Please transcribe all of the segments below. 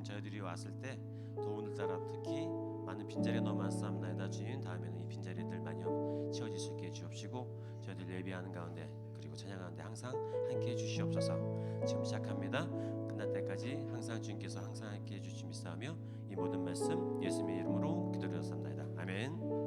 저희들이 왔을 때 또 오늘따라 특히 많은 빈자리가 너무 많사옵나이다. 주님, 다음에는 이 빈자리들 많이 채워질 수 있게 주옵시고 저희들 예배하는 가운데 그리고 찬양하는데 항상 함께해 주시옵소서. 지금 시작합니다. 끝날 때까지 항상 주님께서 항상 함께해 주시 믿사오며 이 모든 말씀 예수님의 이름으로 기도드렸습니다. 아멘.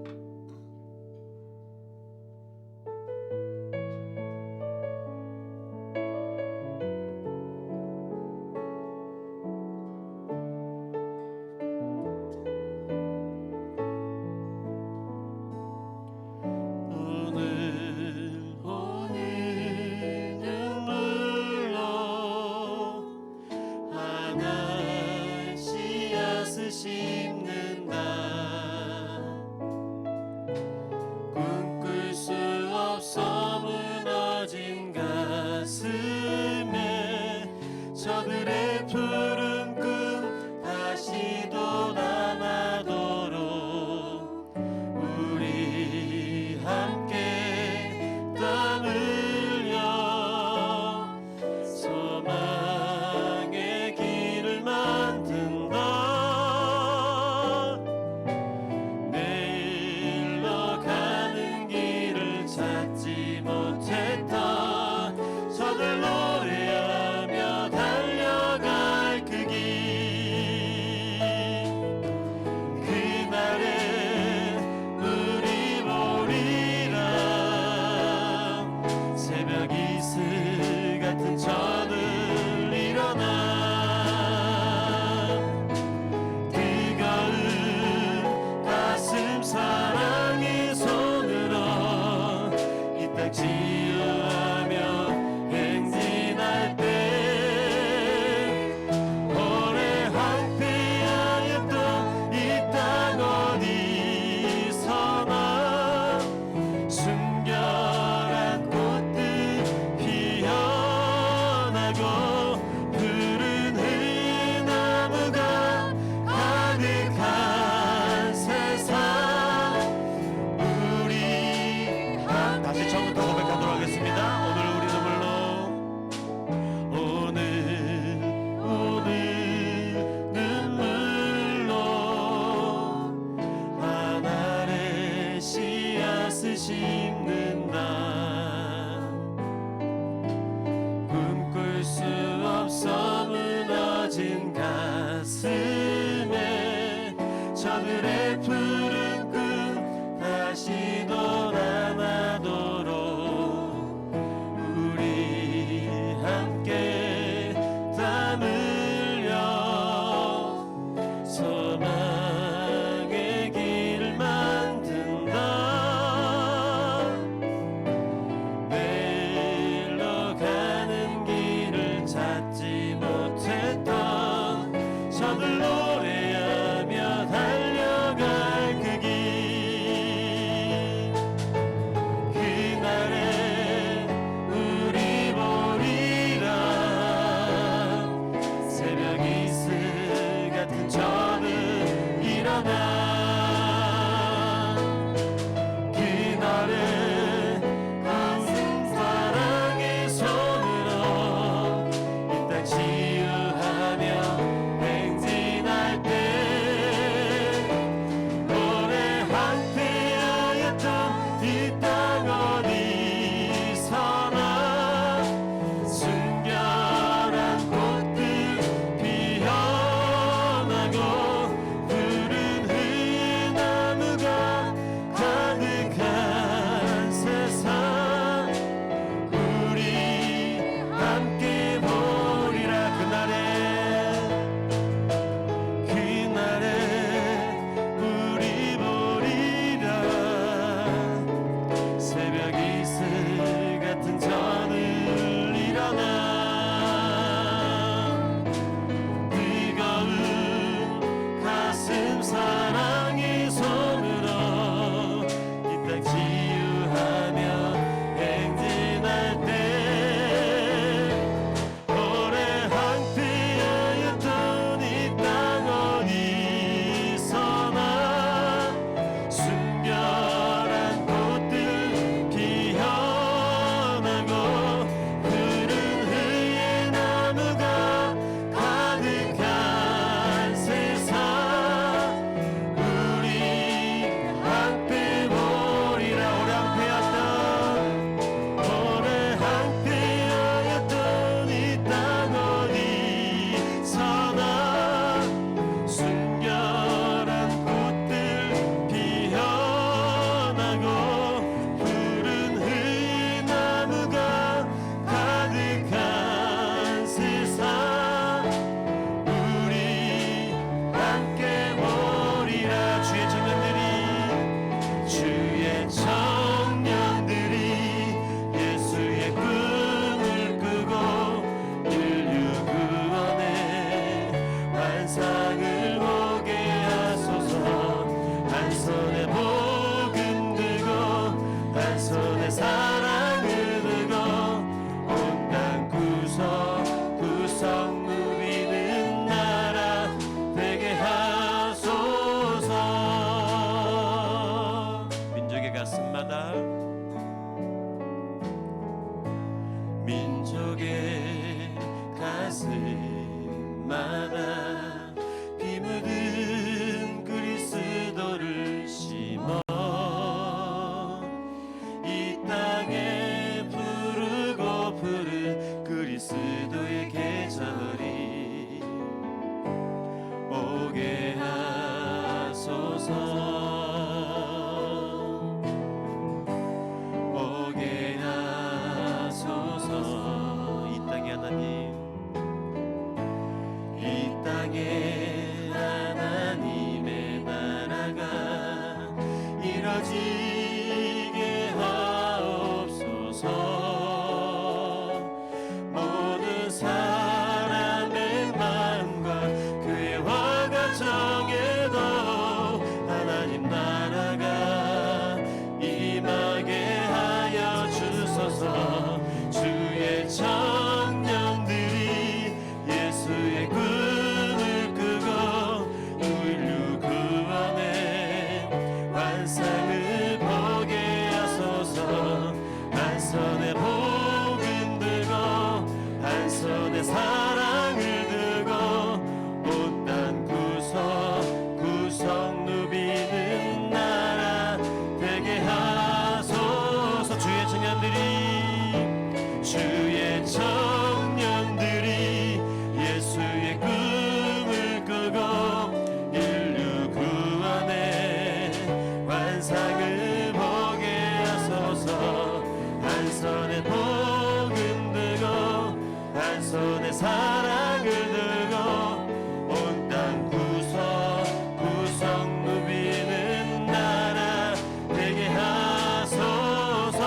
꿈꿀 수 없어 무너진 가슴에 저들의 푸른 꿈 다시 돋아나도록 우리 함께 땀 흘려 소망의 길을 만든다. 땅에 하나님의 나라가 이뤄지게 하옵소서. 모든 사람의 마음과 그 예와 가정에도 하나님 나라가 임하게 하여 주소서. 주의 청년들이 예수의 꿈을 끄고 인류 구원의 환상을 보게 하소서. 한 손에 복음 들고 한 손에 사랑을 들고 온 땅 구석 누비는 나라 되게 하소서. 주의 청년들이 예수의 꿈을 끄고 인류 구원의 환상을 보게 하소서. 한 손에 복음 들고 한 손에 사랑을 들고 온 땅 구석 누비는 나라 되게 하소서.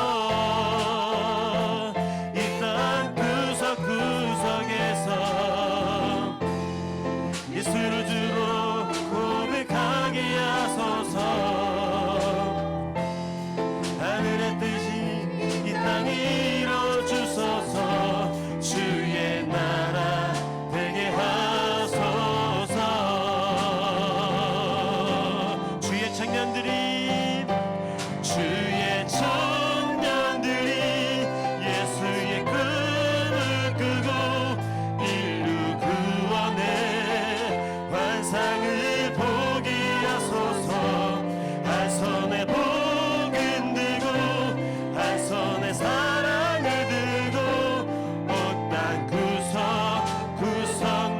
이 땅 구석구석에서 예수를 주로 고백하게 하소서. 하늘의 뜻이 이 땅에 이뤄주소서. 주의 나라 되게 하소서. 주의 청년들이 예수의 꿈을 끄고 인류 구원의 환상을 보게 하소서. 한 손에 복음 들고 한 손에 사랑을 들고 온 땅 구석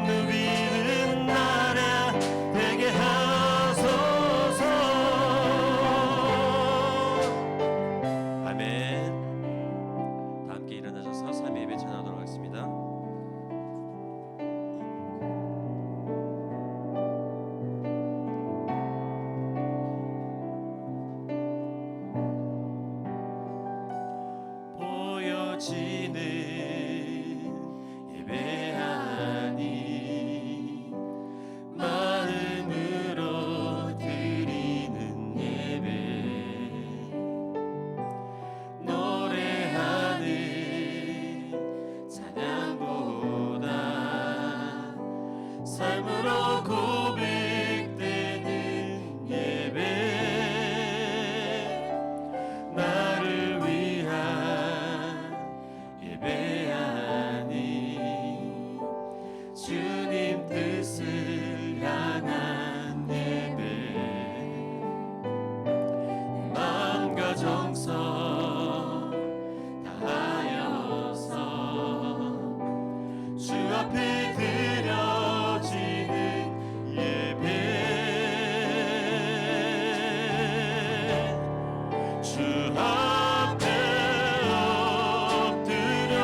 누비는 나라 되게 하소서. 아멘. 다 함께 일어나셔서 3위 예배 찬양하도록 하겠습니다. 보여지는 예배하니 마음으로 드리는 예배 노래하는 찬양보다 삶으로 고백되는 예배 나를 위한 예배하니 주님 뜻을 향한 예배 마음과 정성 다하여서 주 앞에 드려지는 예배 주 앞에 엎드려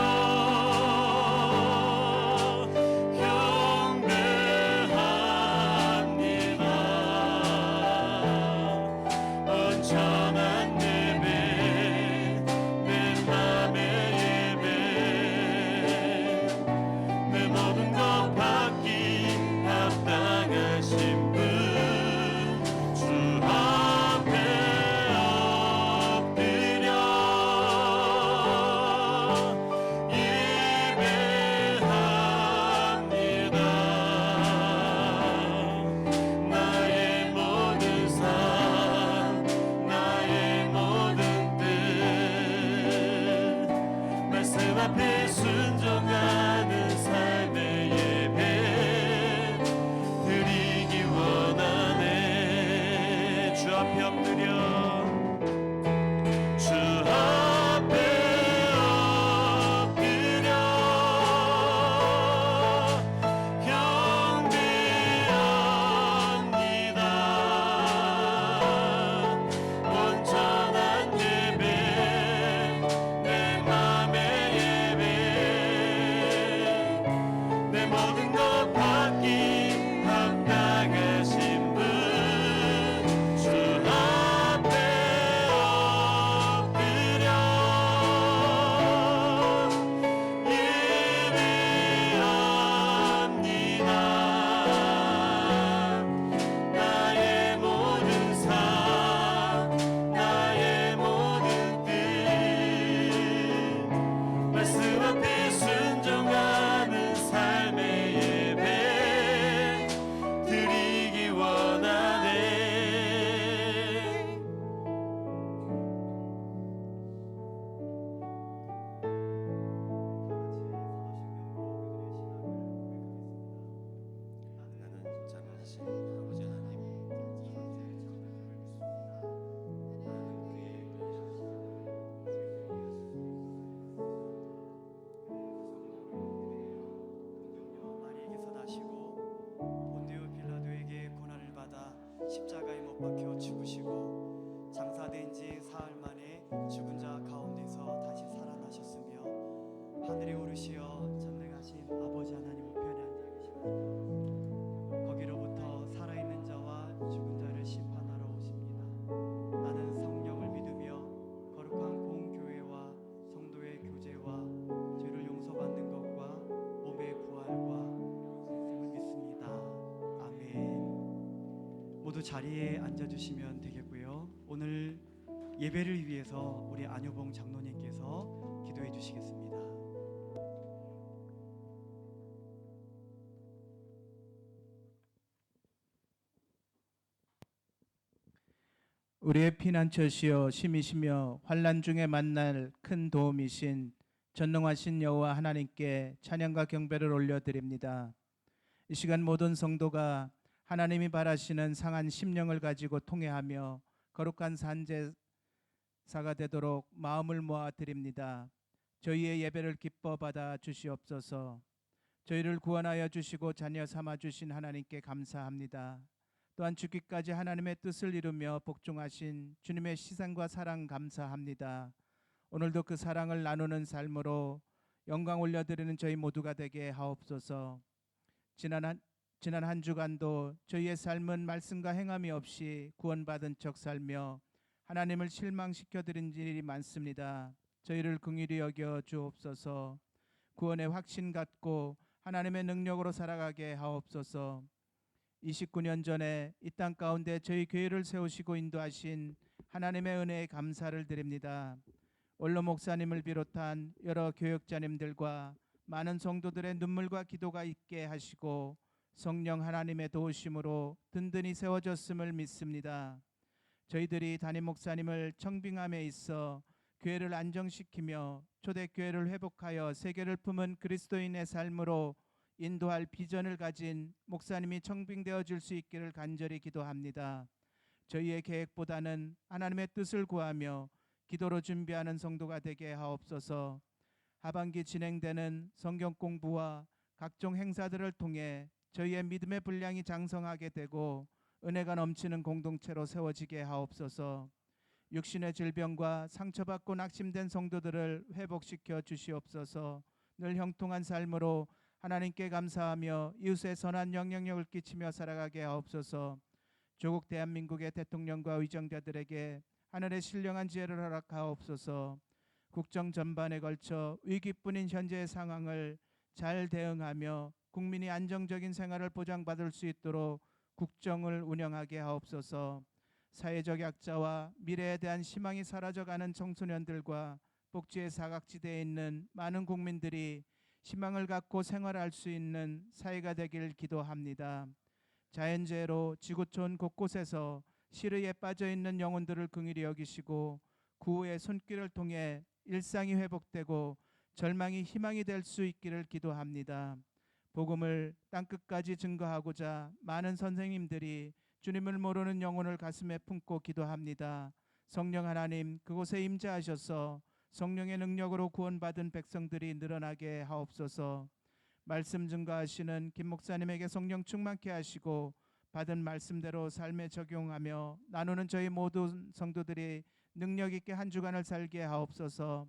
경배합니다. 온전한 예배 내 맘의 예배 내 모든 것 받기 합당하신 분 주 앞에 엎드려 예배합니다. 나의 모든 삶 나의 모든 뜻 말씀 앞에 순종하는 삶의 예배 드리기 원하네. 주 앞에 엎드려 주 앞에 엎드려 경배합니다. 온전한 예배 내 맘의 예배 내 모든 것 받기 전능하신 아버지 하나님, 마리에게서 나시고 본디오 빌라도에게 고난을 받아 십자가에 못 박혀 죽으시고 장사된 지 사흘 만에 죽은 자 가운데서 다시 살아나셨으며 하늘에 오르시어 전능하신 아버지 하나님 우편에 앉아 계십니다. 거기로부터 살아있는 자와 죽은 자를 심판하러 오십니다. 나는 성령을 믿으며 거룩한 공교회와 성도의 교제와 죄를 용서받는 것과 몸의 부활과 생을 믿습니다. 아멘. 모두 자리에 앉아주시면 되겠고요. 오늘 예배를 위해서 우리 안효봉 장로님께서 기도해 주시겠습니다. 우리의 피난처시여 심이시며 환난 중에 만날 큰 도움이신 전능하신 여호와 하나님께 찬양과 경배를 올려드립니다. 이 시간 모든 성도가 하나님이 바라시는 상한 심령을 가지고 통회하며 거룩한 산제사가 되도록 마음을 모아 드립니다. 저희의 예배를 기뻐 받아 주시옵소서. 저희를 구원하여 주시고 자녀 삼아 주신 하나님께 감사합니다. 또한 죽기까지 하나님의 뜻을 이루며 복종하신 주님의 희생과 사랑 감사합니다. 오늘도 그 사랑을 나누는 삶으로 영광 올려드리는 저희 모두가 되게 하옵소서. 지난 한 주간도 저희의 삶은 말씀과 행함이 없이 구원받은 척 살며 하나님을 실망시켜드린 일이 많습니다. 저희를 긍휼히 여겨 주옵소서. 구원의 확신 갖고 하나님의 능력으로 살아가게 하옵소서. 29년 전에 이 땅 가운데 저희 교회를 세우시고 인도하신 하나님의 은혜에 감사를 드립니다. 원로 목사님을 비롯한 여러 교역자님들과 많은 성도들의 눈물과 기도가 있게 하시고 성령 하나님의 도우심으로 든든히 세워졌음을 믿습니다. 저희들이 담임 목사님을 청빙함에 있어 교회를 안정시키며 초대교회를 회복하여 세계를 품은 그리스도인의 삶으로 인도할 비전을 가진 목사님이 청빙되어 줄 수 있기를 간절히 기도합니다. 저희의 계획보다는 하나님의 뜻을 구하며 기도로 준비하는 성도가 되게 하옵소서. 하반기 진행되는 성경 공부와 각종 행사들을 통해 저희의 믿음의 분량이 장성하게 되고 은혜가 넘치는 공동체로 세워지게 하옵소서. 육신의 질병과 상처받고 낙심된 성도들을 회복시켜 주시옵소서. 늘 형통한 삶으로 하나님께 감사하며 이웃의 선한 영향력을 끼치며 살아가게 하옵소서. 조국 대한민국의 대통령과 의정자들에게 하늘의 신령한 지혜를 허락하옵소서. 국정 전반에 걸쳐 위기뿐인 현재의 상황을 잘 대응하며 국민이 안정적인 생활을 보장받을 수 있도록 국정을 운영하게 하옵소서. 사회적 약자와 미래에 대한 희망이 사라져가는 청소년들과 복지의 사각지대에 있는 많은 국민들이 희망을 갖고 생활할 수 있는 사회가 되길 기도합니다. 자연재해로 지구촌 곳곳에서 시르에 빠져있는 영혼들을 긍휼히 여기시고 구호의 손길을 통해 일상이 회복되고 절망이 희망이 될 수 있기를 기도합니다. 복음을 땅끝까지 증거하고자 많은 선생님들이 주님을 모르는 영혼을 가슴에 품고 기도합니다. 성령 하나님 그곳에 임재하셔서 성령의 능력으로 구원받은 백성들이 늘어나게 하옵소서. 말씀 증거하시는 김 목사님에게 성령 충만케 하시고 받은 말씀대로 삶에 적용하며 나누는 저희 모든 성도들이 능력 있게 한 주간을 살게 하옵소서.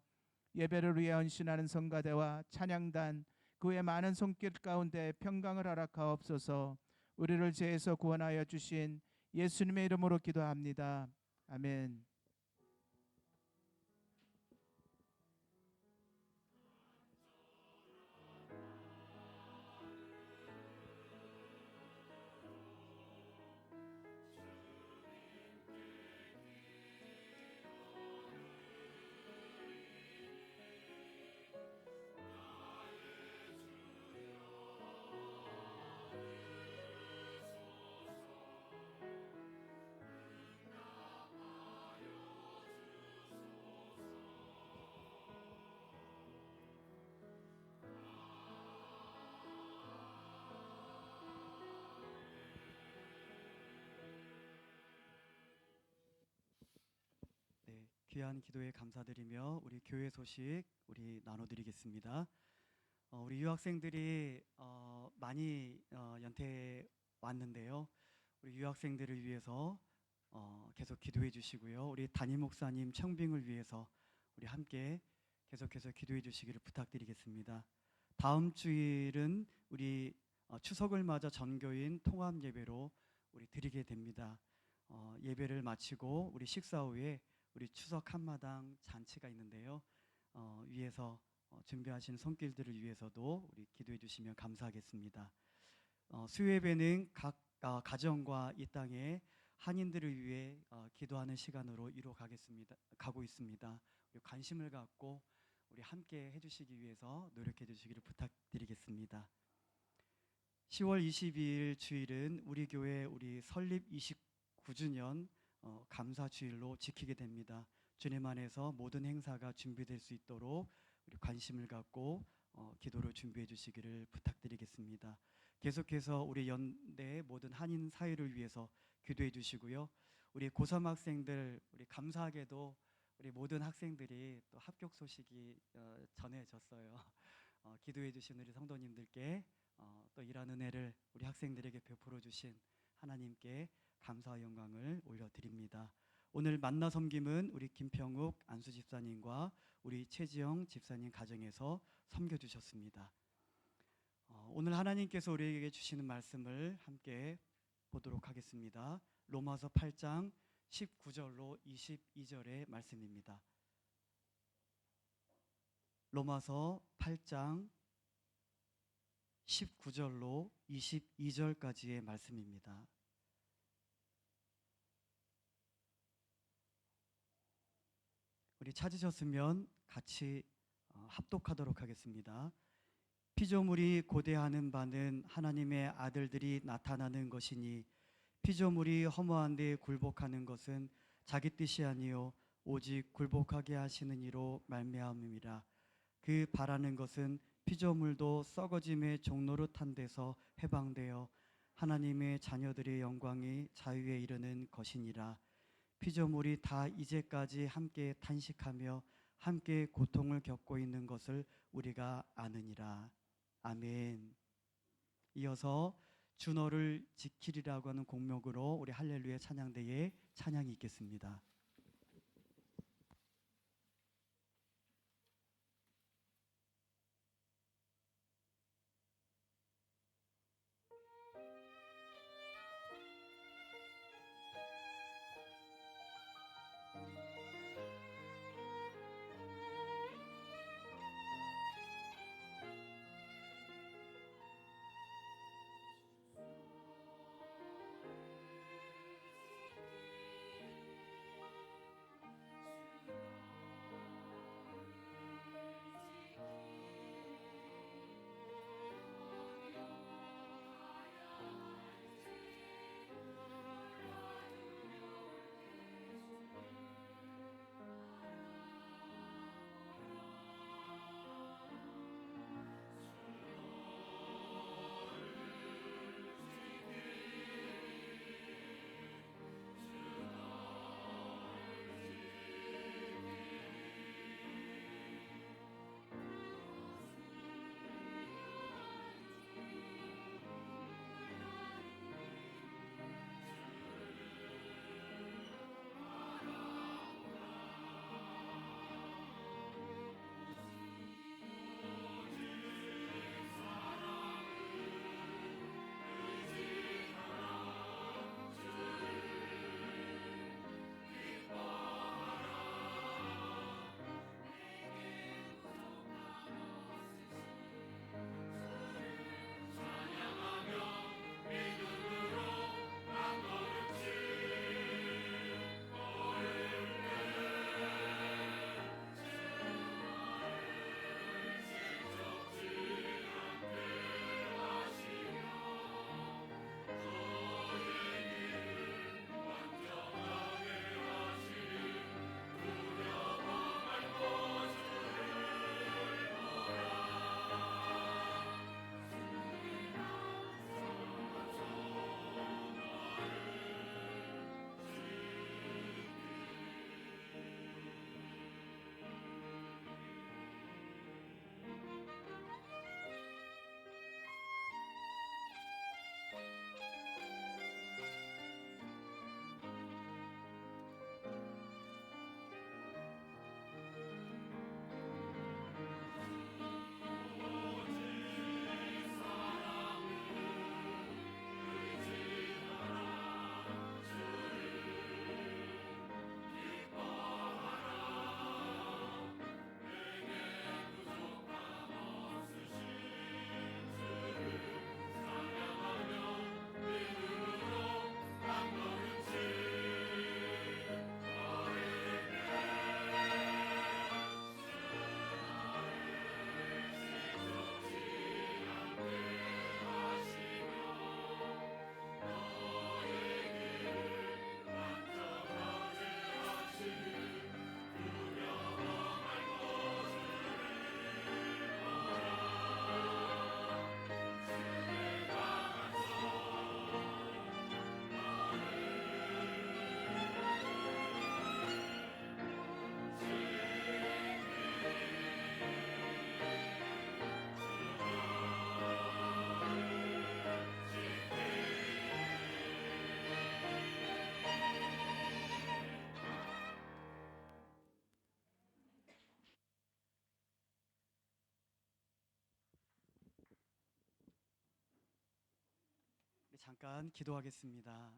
예배를 위해 헌신하는 성가대와 찬양단 그 외 많은 손길 가운데 평강을 허락하옵소서. 우리를 죄에서 구원하여 주신 예수님의 이름으로 기도합니다. 아멘. 귀한 기도에 감사드리며 우리 교회 소식 우리 나눠드리겠습니다. 우리 유학생들이 많이 연태에 왔는데요. 우리 유학생들을 위해서 계속 기도해 주시고요. 우리 담임 목사님 청빙을 위해서 우리 함께 계속해서 기도해 주시기를 부탁드리겠습니다. 다음 주일은 우리 추석을 맞아 전교인 통합 예배로 우리 드리게 됩니다. 예배를 마치고 우리 식사 후에 우리 추석 한마당 잔치가 있는데요. 위에서 준비하신 손길들을 위해서도 우리 기도해 주시면 감사하겠습니다. 수요예배는 각 가정과 이 땅의 한인들을 위해 기도하는 시간으로 가고 있습니다. 우리 관심을 갖고 우리 함께 해주시기 위해서 노력해 주시기를 부탁드리겠습니다. 10월 22일 주일은 우리 교회 우리 설립 29주년 감사 주일로 지키게 됩니다. 주님 안에서 모든 행사가 준비될 수 있도록 우리 관심을 갖고 기도로 준비해 주시기를 부탁드리겠습니다. 계속해서 우리 연대 모든 한인 사회를 위해서 기도해 주시고요. 우리 고3 학생들 우리 감사하게도 우리 모든 학생들이 또 합격 소식이 전해졌어요. 기도해 주신 우리 성도님들께 또 이런 은혜를 우리 학생들에게 베풀어 주신 하나님께 감사와 영광을 올려드립니다. 오늘 만나 섬김은 우리 김평욱 안수 집사님과 우리 최지영 집사님 가정에서 섬겨주셨습니다. 오늘 하나님께서 우리에게 주시는 말씀을 함께 보도록 하겠습니다. 로마서 8장 19절로 22절의 말씀입니다. 로마서 8장 19절로 22절까지의 말씀입니다. 우리 찾으셨으면 같이 합독하도록 하겠습니다. 피조물이 고대하는 바는 하나님의 아들들이 나타나는 것이니 피조물이 허무한 데 굴복하는 것은 자기 뜻이 아니요 오직 굴복하게 하시는 이로 말미암음이라. 그 바라는 것은 피조물도 썩어짐의 종노릇한 데서 해방되어 하나님의 자녀들의 영광이 자유에 이르는 것이니라. 피조물이 다 이제까지 함께 탄식하며 함께 고통을 겪고 있는 것을 우리가 아느니라. 아멘. 이어서 주 너를 지키리라고 하는 곡목으로 우리 할렐루야 찬양대에 찬양이 있겠습니다. 잠깐 기도하겠습니다.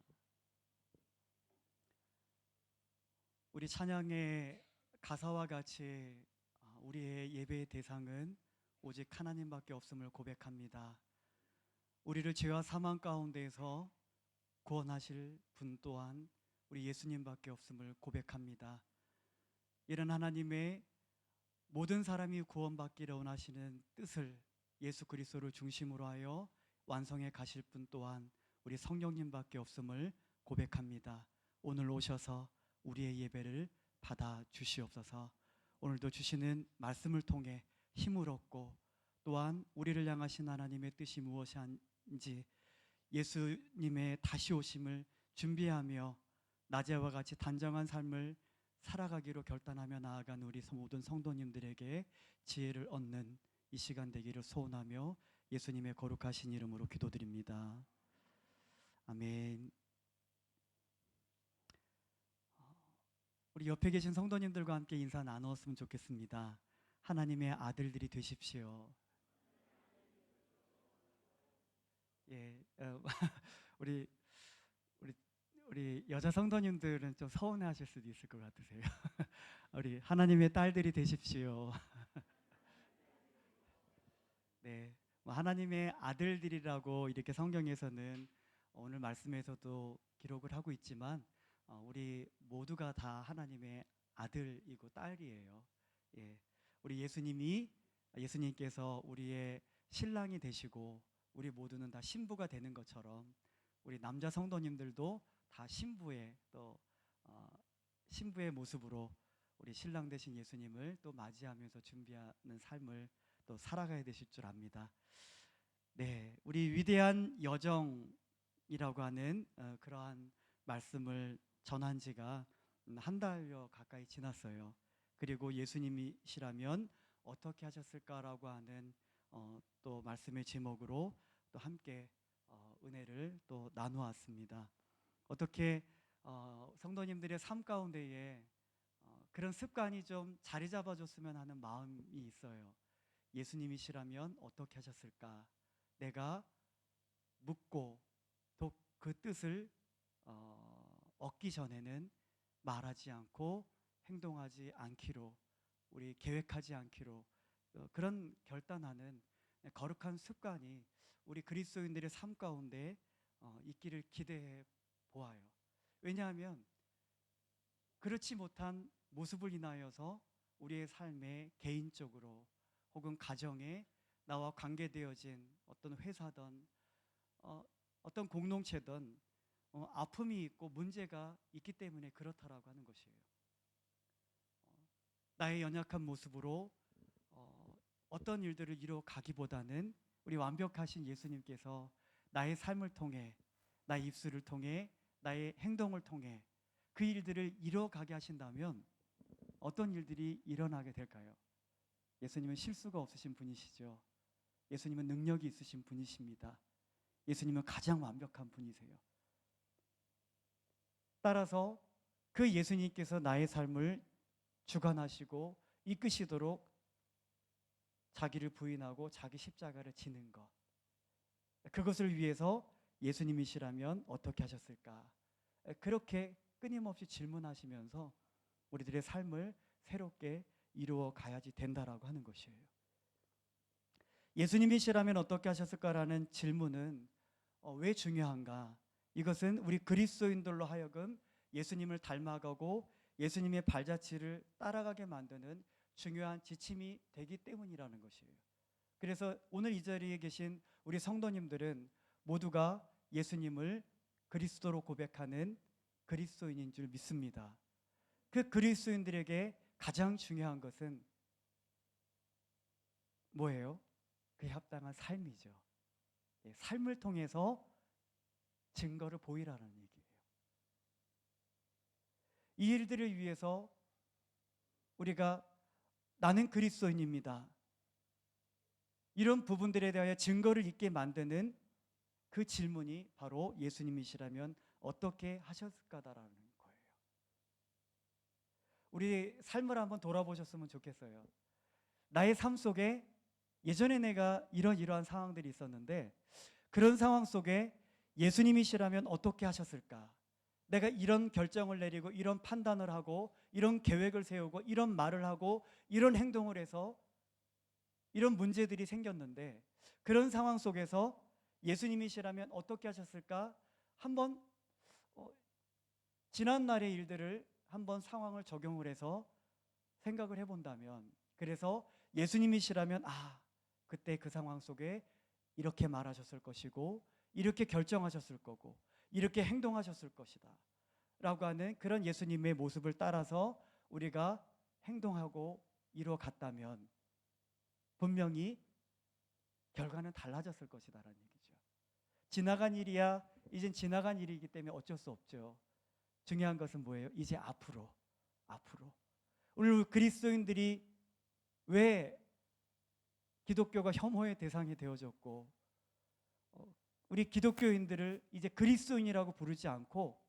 우리 찬양의 가사와 같이 우리의 예배의 대상은 오직 하나님밖에 없음을 고백합니다. 우리를 죄와 사망 가운데에서 구원하실 분 또한 우리 예수님밖에 없음을 고백합니다. 이런 하나님의 모든 사람이 구원받기를 원하시는 뜻을 예수 그리스도를 중심으로 하여 완성해 가실 분 또한 우리 성령님밖에 없음을 고백합니다. 오늘 오셔서 우리의 예배를 받아 주시옵소서. 오늘도 주시는 말씀을 통해 힘을 얻고 또한 우리를 향하신 하나님의 뜻이 무엇인지 예수님의 다시 오심을 준비하며 낮에와 같이 단정한 삶을 살아가기로 결단하며 나아간 우리 모든 성도님들에게 지혜를 얻는 이 시간 되기를 소원하며 예수님의 거룩하신 이름으로 기도드립니다. 아멘. 우리 옆에 계신 성도님들과 함께 인사 나누었으면 좋겠습니다. 하나님의 아들들이 되십시오. 예, 우리 여자 성도님들은 좀 서운해하실 수도 있을 것 같으세요. 우리 하나님의 딸들이 되십시오. 네, 하나님의 아들들이라고 이렇게 성경에서는 오늘 말씀에서도 기록을 하고 있지만 우리 모두가 다 하나님의 아들이고 딸이에요. 예, 우리 예수님께서 우리의 신랑이 되시고 우리 모두는 다 신부가 되는 것처럼 우리 남자 성도님들도 다 신부의 모습으로 우리 신랑 되신 예수님을 또 맞이하면서 준비하는 삶을 또 살아가야 되실 줄 압니다. 네, 우리 위대한 여정이라고 하는 그러한 말씀을 전한 지가 한 달여 가까이 지났어요. 그리고 예수님이시라면 어떻게 하셨을까라고 하는 또 말씀의 제목으로 또 함께 은혜를 또 나누었습니다. 어떻게 성도님들의 삶 가운데에 그런 습관이 좀 자리 잡아줬으면 하는 마음이 있어요. 예수님이시라면 어떻게 하셨을까? 내가 묻고 또 그 뜻을 얻기 전에는 말하지 않고 행동하지 않기로, 우리 계획하지 않기로 그런 결단하는 거룩한 습관이 우리 그리스도인들의 삶 가운데 있기를 기대해 보아요. 왜냐하면 그렇지 못한 모습을 인하여서 우리의 삶에 개인적으로 혹은 가정에 나와 관계되어진 어떤 회사든 어떤 공동체든 아픔이 있고 문제가 있기 때문에 그렇다라고 하는 것이에요. 나의 연약한 모습으로 어떤 일들을 이루어가기보다는 우리 완벽하신 예수님께서 나의 삶을 통해, 나의 입술을 통해, 나의 행동을 통해 그 일들을 이루어가게 하신다면 어떤 일들이 일어나게 될까요? 예수님은 실수가 없으신 분이시죠. 예수님은 능력이 있으신 분이십니다. 예수님은 가장 완벽한 분이세요. 따라서 그 예수님께서 나의 삶을 주관하시고 이끄시도록 자기를 부인하고 자기 십자가를 지는 것, 그것을 위해서 예수님이시라면 어떻게 하셨을까? 그렇게 끊임없이 질문하시면서 우리들의 삶을 새롭게 이루어 가야지 된다라고 하는 것이에요. 예수님이시라면 어떻게 하셨을까라는 질문은 왜 중요한가? 이것은 우리 그리스도인들로 하여금 예수님을 닮아가고 예수님의 발자취를 따라가게 만드는 중요한 지침이 되기 때문이라는 것이에요. 그래서 오늘 이 자리에 계신 우리 성도님들은 모두가 예수님을 그리스도로 고백하는 그리스도인인 줄 믿습니다. 그 그리스도인들에게 가장 중요한 것은 뭐예요? 그 합당한 삶이죠. 삶을 통해서 증거를 보이라는 얘기예요. 이 일들을 위해서 우리가 나는 그리스도인입니다, 이런 부분들에 대하여 증거를 있게 만드는 그 질문이 바로 예수님이시라면 어떻게 하셨을까라는 거예요. 우리 삶을 한번 돌아보셨으면 좋겠어요. 나의 삶 속에 예전에 내가 이러한 상황들이 있었는데 그런 상황 속에 예수님이시라면 어떻게 하셨을까? 내가 이런 결정을 내리고 이런 판단을 하고 이런 계획을 세우고 이런 말을 하고 이런 행동을 해서 이런 문제들이 생겼는데 그런 상황 속에서 예수님이시라면 어떻게 하셨을까? 한번 지난 날의 일들을 한번 상황을 적용을 해서 생각을 해본다면, 그래서 예수님이시라면 그때 그 상황 속에 이렇게 말하셨을 것이고 이렇게 결정하셨을 거고 이렇게 행동하셨을 것이다 라고 하는 그런 예수님의 모습을 따라서 우리가 행동하고 이루어 갔다면 분명히 결과는 달라졌을 것이다라는 얘기죠. 지나간 일이야 이젠 지나간 일이기 때문에 어쩔 수 없죠. 중요한 것은 뭐예요? 이제 앞으로 오늘 그리스도인들이 왜 기독교가 혐오의 대상이 되어졌고 우리 기독교인들을 이제 그리스도인이라고 부르지 않고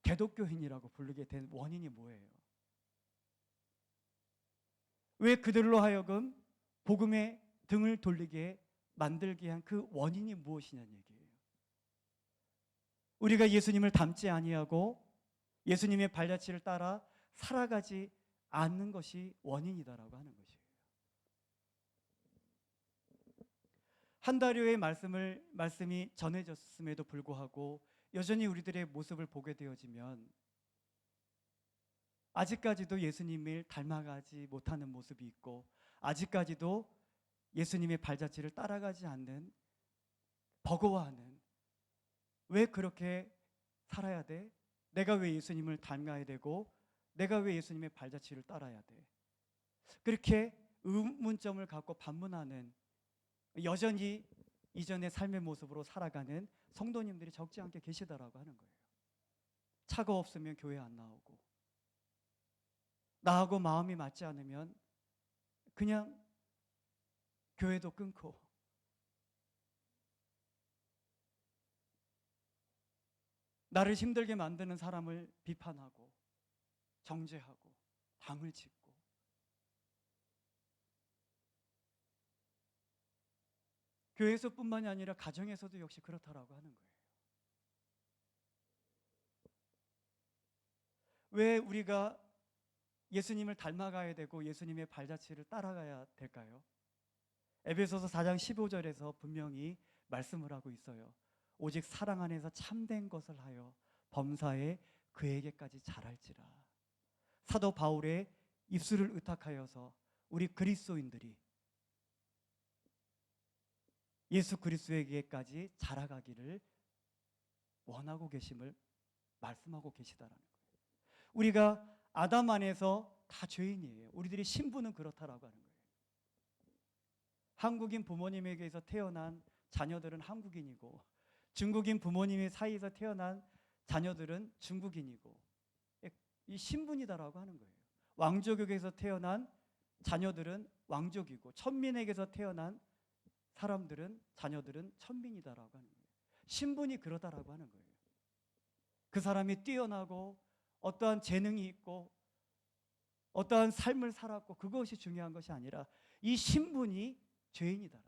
개독교인이라고 부르게 된 원인이 뭐예요? 왜 그들로 하여금 복음에 등을 돌리게 만들게 한 그 원인이 무엇이냐는 얘기예요. 우리가 예수님을 닮지 아니하고 예수님의 발자취를 따라 살아가지 않는 것이 원인이다라고 하는 것이에요. 한 달여의 말씀이 전해졌음에도 불구하고 여전히 우리들의 모습을 보게 되어지면 아직까지도 예수님을 닮아가지 못하는 모습이 있고 아직까지도 예수님의 발자취를 따라가지 않는, 버거워하는, 왜 그렇게 살아야 돼? 내가 왜 예수님을 닮아야 되고 내가 왜 예수님의 발자취를 따라야 돼? 그렇게 의문점을 갖고 반문하는, 여전히 이전의 삶의 모습으로 살아가는 성도님들이 적지 않게 계시다라고 하는 거예요. 차가 없으면 교회 안 나오고 나하고 마음이 맞지 않으면 그냥 교회도 끊고 나를 힘들게 만드는 사람을 비판하고 정죄하고 당을 짓고 교회에서뿐만이 아니라 가정에서도 역시 그렇다라고 하는 거예요. 왜 우리가 예수님을 닮아가야 되고 예수님의 발자취를 따라가야 될까요? 에베소서 4장 15절에서 분명히 말씀을 하고 있어요. 오직 사랑 안에서 참된 것을 하여 범사에 그에게까지 잘할지라. 사도 바울의 입술을 의탁하여서 우리 그리스도인들이 예수 그리스도에게까지 자라가기를 원하고 계심을 말씀하고 계시다라는 거예요. 우리가 아담 안에서 다 죄인이에요. 우리들이 신부는 그렇다라고 하는 거예요. 한국인 부모님에게서 태어난 자녀들은 한국인이고 중국인 부모님의 사이에서 태어난 자녀들은 중국인이고 이 신분이다라고 하는 거예요. 왕족에게서 태어난 자녀들은 왕족이고 천민에게서 태어난 사람들은 자녀들은 천민이다라고 하는 거예요. 신분이 그러다라고 하는 거예요. 그 사람이 뛰어나고 어떠한 재능이 있고 어떠한 삶을 살았고 그것이 중요한 것이 아니라 이 신분이 죄인이다.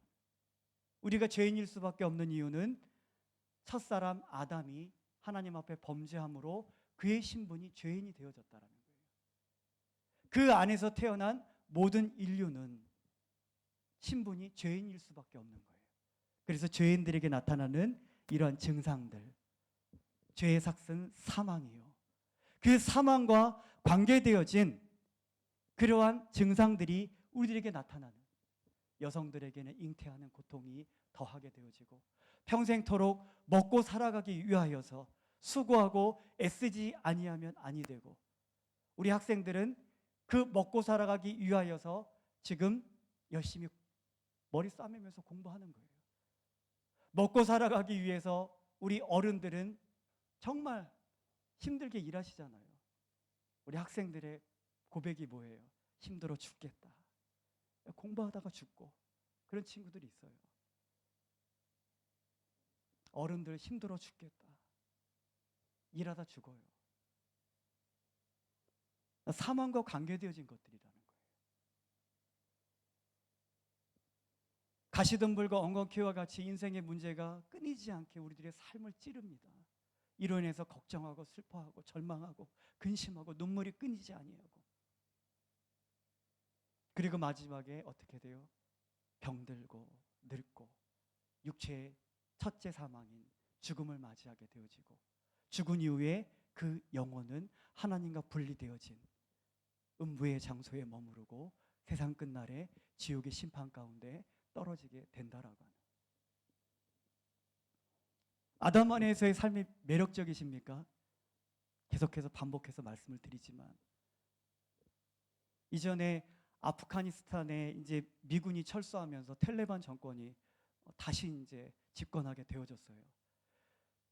우리가 죄인일 수밖에 없는 이유는 첫사람 아담이 하나님 앞에 범죄함으로 그의 신분이 죄인이 되어졌다라는 거예요. 그 안에서 태어난 모든 인류는 신분이 죄인일 수밖에 없는 거예요. 그래서 죄인들에게 나타나는 이러한 증상들, 죄의 삭은 사망이요. 그 사망과 관계되어진 그러한 증상들이 우리들에게 나타나는, 여성들에게는 잉태하는 고통이 더하게 되어지고 평생토록 먹고 살아가기 위하여서 수고하고 애쓰지 아니하면 아니 되고, 우리 학생들은 그 먹고 살아가기 위하여서 지금 열심히 머리 싸매면서 공부하는 거예요. 먹고 살아가기 위해서 우리 어른들은 정말 힘들게 일하시잖아요. 우리 학생들의 고백이 뭐예요? 힘들어 죽겠다. 공부하다가 죽고 그런 친구들이 있어요. 어른들 힘들어 죽겠다. 일하다 죽어요. 사망과 관계되어진 것들이라는 거예요. 가시덤불과 엉겅퀴와 같이 인생의 문제가 끊이지 않게 우리들의 삶을 찌릅니다. 이로 인해서 걱정하고 슬퍼하고 절망하고 근심하고 눈물이 끊이지 아니하고, 그리고 마지막에 어떻게 돼요? 병들고 늙고 육체의 첫째 사망인 죽음을 맞이하게 되어지고, 죽은 이후에 그 영혼은 하나님과 분리되어진 음부의 장소에 머무르고 세상 끝날에 지옥의 심판 가운데 떨어지게 된다라고 하는. 아담 안에서의 삶이 매력적이십니까? 계속해서 반복해서 말씀을 드리지만, 이전에 아프가니스탄에 이제 미군이 철수하면서 텔레반 정권이 다시 이제 집권하게 되어졌어요.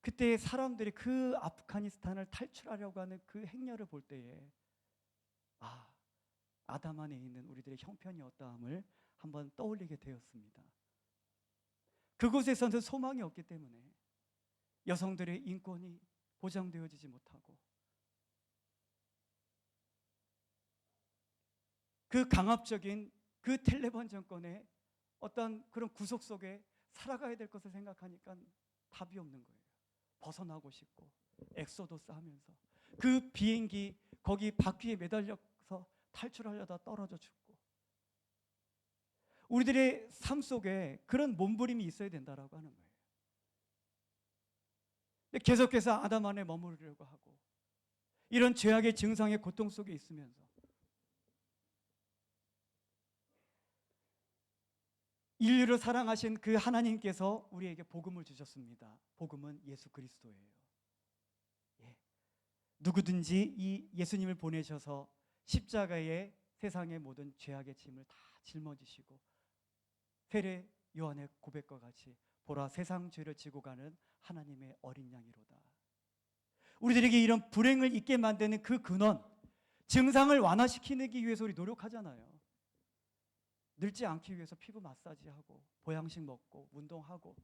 그때 사람들이 그 아프가니스탄을 탈출하려고 하는 그 행렬을 볼 때에 아담 안에 있는 우리들의 형편이 어떠함을 한번 떠올리게 되었습니다. 그곳에서는 소망이 없기 때문에 여성들의 인권이 보장되어지지 못하고, 그 강압적인 그 텔레반 정권의 어떤 그런 구속 속에 살아가야 될 것을 생각하니까 답이 없는 거예요. 벗어나고 싶고 엑소도스 하면서 그 비행기 거기 바퀴에 매달려서 탈출하려다 떨어져 죽고, 우리들의 삶 속에 그런 몸부림이 있어야 된다라고 하는 거예요. 계속해서 아담 안에 머무르려고 하고 이런 죄악의 증상의 고통 속에 있으면서 인류를 사랑하신 그 하나님께서 우리에게 복음을 주셨습니다. 복음은 예수 그리스도예요. 누구든지 이 예수님을 보내셔서 십자가에 세상의 모든 죄악의 짐을 다 짊어지시고, 세례 요한의 고백과 같이 보라 세상 죄를 지고 가는 하나님의 어린 양이로다. 우리들에게 이런 불행을 잊게 만드는 그 근원, 증상을 완화시키기 위해서 우리 노력하잖아요. 늙지 않기 위해서 피부 마사지하고 보양식 먹고 운동하고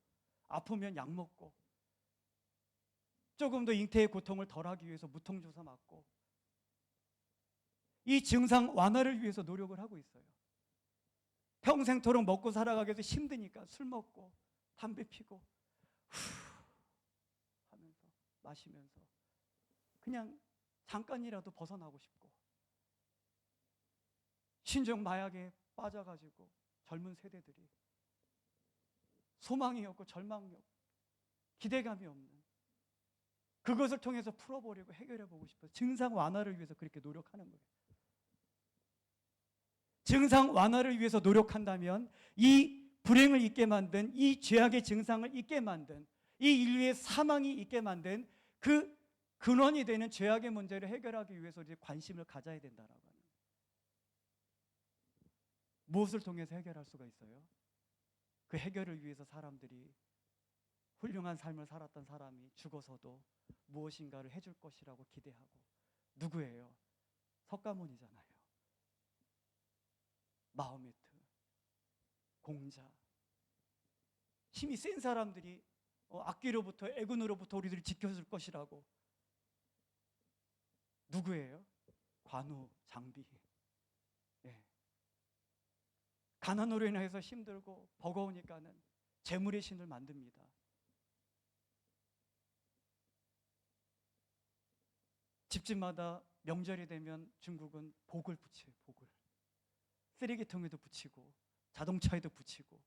아프면 약 먹고 조금 더 잉태의 고통을 덜하기 위해서 무통주사 맞고, 이 증상 완화를 위해서 노력을 하고 있어요. 평생토록 먹고 살아가기 위해서 힘드니까 술 먹고 담배 피고 하면서 마시면서 그냥 잠깐이라도 벗어나고 싶고, 신종 마약에 빠져가지고 젊은 세대들이 소망이 없고 절망이 없고 기대감이 없는, 그것을 통해서 풀어보려고 해결해보고 싶어요. 증상 완화를 위해서 그렇게 노력하는 거예요. 증상 완화를 위해서 노력한다면 이 불행을 잊게 만든, 이 죄악의 증상을 잊게 만든, 이 인류의 사망이 있게 만든 그 근원이 되는 죄악의 문제를 해결하기 위해서 이제 관심을 가져야 된다라고 하는 거예요. 무엇을 통해서 해결할 수가 있어요? 그 해결을 위해서 사람들이, 훌륭한 삶을 살았던 사람이 죽어서도 무엇인가를 해줄 것이라고 기대하고, 누구예요? 석가모니잖아요. 마호메트, 공자, 힘이 센 사람들이 악귀로부터 애군으로부터 우리들을 지켜줄 것이라고. 누구예요? 관우, 장비. 가난으로 인해서 힘들고 버거우니까는 재물의 신을 만듭니다. 집집마다 명절이 되면 중국은 복을 붙여요. 복을 쓰레기통에도 붙이고 자동차에도 붙이고,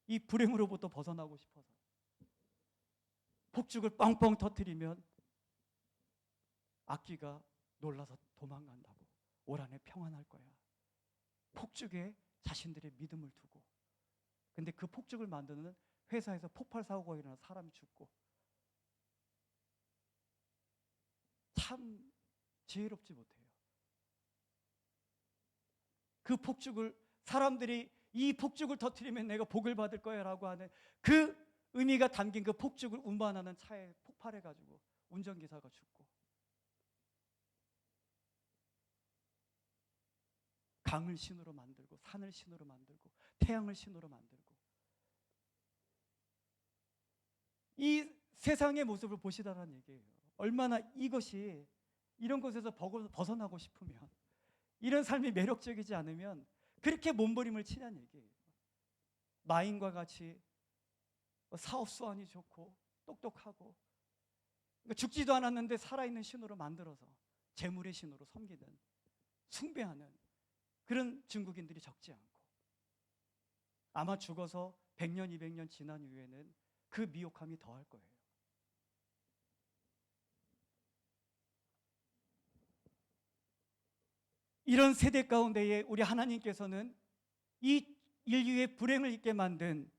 이 불행으로부터 벗어나고 싶어서 폭죽을 뻥뻥 터뜨리면 악귀가 놀라서 도망간다고. 올 한해 평안할 거야. 폭죽에 자신들의 믿음을 두고, 근데 그 폭죽을 만드는 회사에서 폭발 사고가 일어나 사람이 죽고, 참 지혜롭지 못해요. 그 폭죽을, 사람들이 이 폭죽을 터뜨리면 내가 복을 받을 거야 라고 하는 그 의미가 담긴 그 폭죽을 운반하는 차에 폭발해가지고 운전기사가 죽고, 강을 신으로 만들고 산을 신으로 만들고 태양을 신으로 만들고, 이 세상의 모습을 보시다라는 얘기예요. 얼마나 이것이, 이런 것에서 벗어나고 싶으면, 이런 삶이 매력적이지 않으면 그렇게 몸부림을 치냐는 얘기예요. 마인과 같이 사업 수완이 좋고 똑똑하고 죽지도 않았는데 살아있는 신으로 만들어서 재물의 신으로 섬기는, 숭배하는 그런 중국인들이 적지 않고, 아마 죽어서 100년, 200년 지난 이후에는 그 미혹함이 더할 거예요. 이런 세대 가운데에 우리 하나님께서는 이 인류의 불행을 있게 만든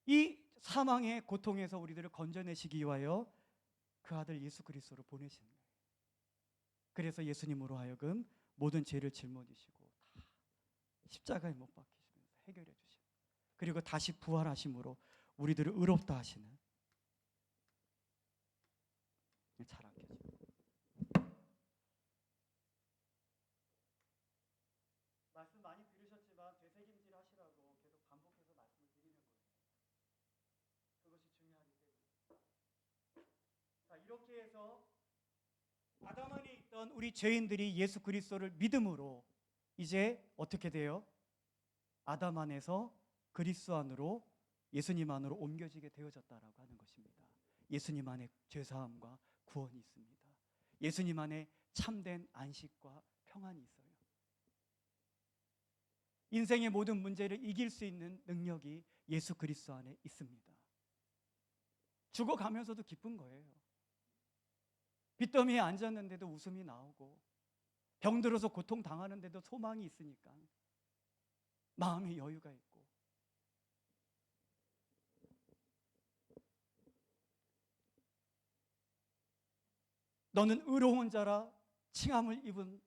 이 사망의 고통에서 우리들을 건져내시기 위하여 그 아들 예수 그리스도를 보내신 거예요. 그래서 예수님으로 하여금 모든 죄를 짊어지시고 다 십자가에 못 박히시면서 해결해 주시고, 그리고 다시 부활하심으로 우리들을 의롭다 하시는, 잘 안 켜져. 말씀 많이 들으셨지만 되새김질 하시라고 계속 반복해서 말씀을 드리는 거예요. 그것이 중요하기 때문에. 자, 이렇게 해서 아담 안에 있던 우리 죄인들이 예수 그리스도를 믿음으로 이제 어떻게 돼요? 아담 안에서 그리스도 안으로, 예수님 안으로 옮겨지게 되어졌다라고 하는 것입니다. 예수님 안에 죄사함과 구원이 있습니다. 예수님 안에 참된 안식과 평안이 있어요. 인생의 모든 문제를 이길 수 있는 능력이 예수 그리스도 안에 있습니다. 죽어가면서도 기쁜 거예요. 빚더미에 앉았는데도 웃음이 나오고, 병들어서 고통 당하는데도 소망이 있으니까 마음의 여유가 있고, 너는 의로운 자라 칭함을 입은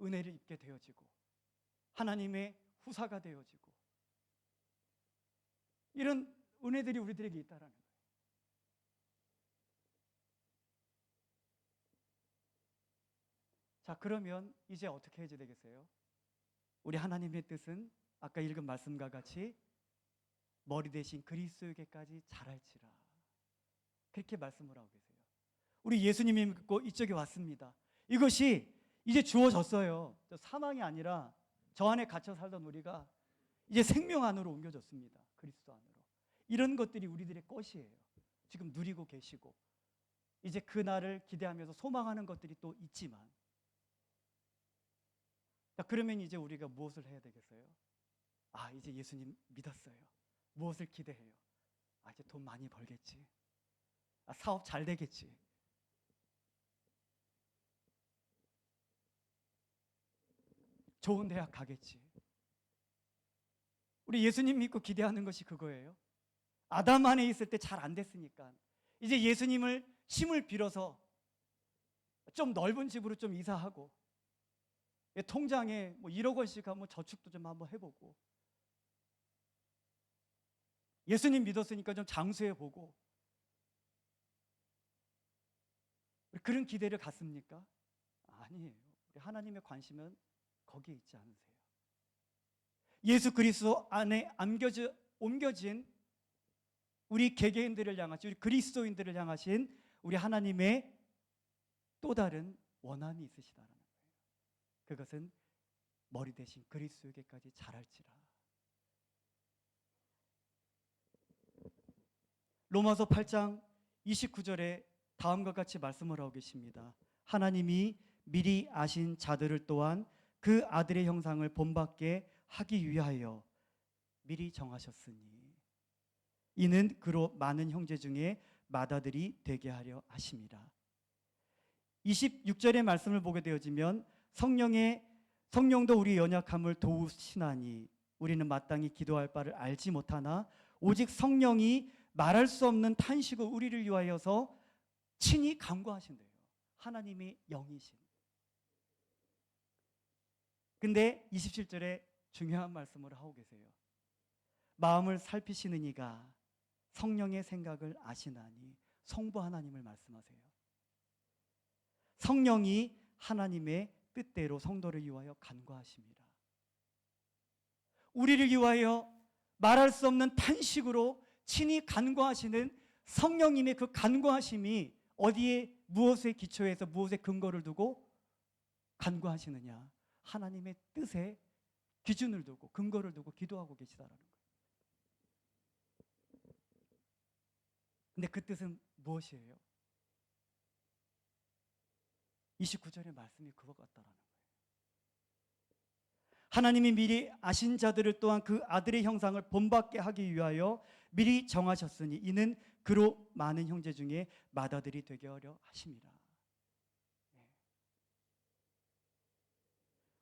은혜를 입게 되어지고 하나님의 후사가 되어지고, 이런 은혜들이 우리들에게 있다라는 거예요. 자, 그러면 이제 어떻게 해야 되겠어요? 우리 하나님의 뜻은 아까 읽은 말씀과 같이 머리 대신 그리스도에게까지 자랄지라, 그렇게 말씀을 하고 계세요. 우리 예수님이 믿고 이쪽에 왔습니다. 이것이 이제 주어졌어요. 사망이 아니라 저 안에 갇혀 살던 우리가 이제 생명 안으로 옮겨졌습니다. 그리스도 안으로. 이런 것들이 우리들의 것이에요. 지금 누리고 계시고, 이제 그 날을 기대하면서 소망하는 것들이 또 있지만, 자, 그러면 이제 우리가 무엇을 해야 되겠어요? 아, 이제 예수님 믿었어요. 무엇을 기대해요? 아, 이제 돈 많이 벌겠지. 아, 사업 잘 되겠지. 좋은 대학 가겠지. 우리 예수님 믿고 기대하는 것이 그거예요. 아담 안에 있을 때 잘 안 됐으니까 이제 예수님을 힘을 빌어서 좀 넓은 집으로 좀 이사하고, 통장에 뭐 1억 원씩 한번 저축도 좀 한번 해보고, 예수님 믿었으니까 좀 장수해보고, 그런 기대를 갖습니까? 아니에요. 우리 하나님의 관심은 거기에 있지 않으세요. 예수 그리스도 안에 옮겨진 우리 개개인들을 향하신, 우리 그리스도인들을 향하신 우리 하나님의 또 다른 원함이 있으시다라는 거예요. 그것은 머리 대신 그리스도에게까지 자랄지라. 로마서 8장 29절에 다음과 같이 말씀을 하고 계십니다. 하나님이 미리 아신 자들을 또한 그 아들의 형상을 본받게 하기 위하여 미리 정하셨으니 이는 그로 많은 형제 중에 맏아들이 되게 하려 하심이라. 26절의 말씀을 보게 되어지면 성령도 우리 연약함을 도우시나니 우리는 마땅히 기도할 바를 알지 못하나 오직 성령이 말할 수 없는 탄식을 우리를 위하여서 친히 간구하신대요. 하나님의 영이신. 근데 27절에 중요한 말씀을 하고 계세요. 마음을 살피시는 이가 성령의 생각을 아시나니, 성부 하나님을 말씀하세요. 성령이 하나님의 뜻대로 성도를 위하여 간구하십니다. 우리를 위하여 말할 수 없는 탄식으로 친히 간구하시는 성령님의 그 간구하심이 어디에, 무엇에 기초해서 무엇에 근거를 두고 간구하시느냐? 하나님의 뜻에 기준을 두고 근거를 두고 기도하고 계시다라는 거예요. 근데 그 뜻은 무엇이에요? 29절의 말씀이 그것 같다라는 거예요. 하나님이 미리 아신 자들을 또한 그 아들의 형상을 본받게 하기 위하여 미리 정하셨으니 이는 그로 많은 형제 중에 맏아들이 되게 하려 하심이라.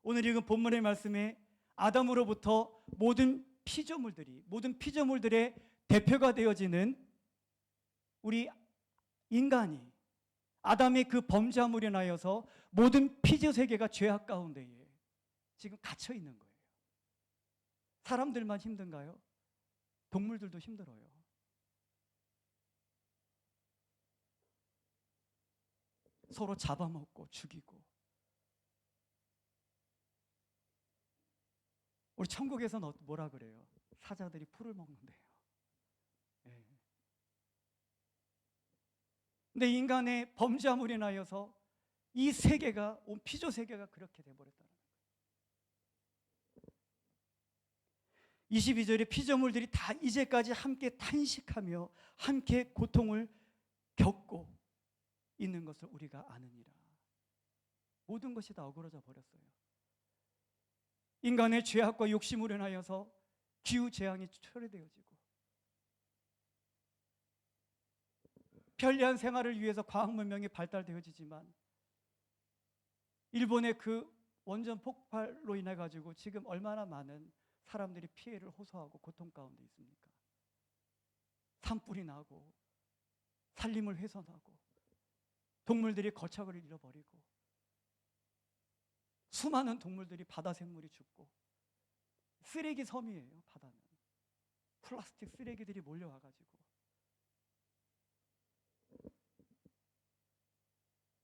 오늘 읽은 본문의 말씀에 아담으로부터 모든 피조물들의 대표가 되어지는 우리 인간이 아담의 그 범죄함으로 인하여서 모든 피조 세계가 죄악 가운데에 지금 갇혀 있는 거예요. 사람들만 힘든가요? 동물들도 힘들어요. 서로 잡아먹고 죽이고. 우리 천국에서는 뭐라 그래요? 사자들이 풀을 먹는데요. 예. 근데 인간의 범죄함으로 인하여서 이 세계가, 온 피조 세계가 그렇게 돼버렸다는 거예요. 22절에 피조물들이 다 이제까지 함께 탄식하며 함께 고통을 겪고 있는 것을 우리가 아느니라. 모든 것이 다 어그러져 버렸어요. 인간의 죄악과 욕심으로 인하여서 기후재앙이 초래되어지고 편리한 생활을 위해서 과학문명이 발달되어지지만 일본의 그 원전 폭발로 인해 가지고 지금 얼마나 많은 사람들이 피해를 호소하고 고통 가운데 있습니까? 산불이 나고 산림을 훼손하고 동물들이 거처를 잃어버리고 수많은 동물들이 바다 생물이 죽고 쓰레기 섬이에요. 바다는 플라스틱 쓰레기들이 몰려와가지고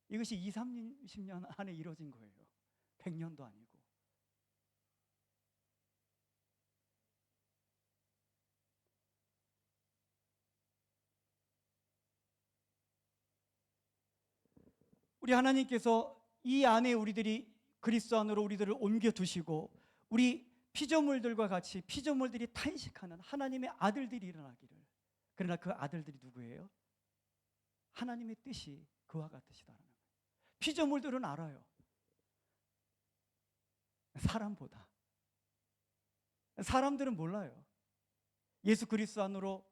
이것이 20, 30년 안에 이루어진 거예요. 100년도 아니고. 우리 하나님께서 이 안에 우리들이 그리스도 안으로 우리들을 옮겨두시고 우리 피조물들과 같이 피조물들이 탄식하는 하나님의 아들들이 일어나기를. 그러나 그 아들들이 누구예요? 하나님의 뜻이 그와 같으시다는 거예요. 피조물들은 알아요. 사람보다. 사람들은 몰라요. 예수 그리스도 안으로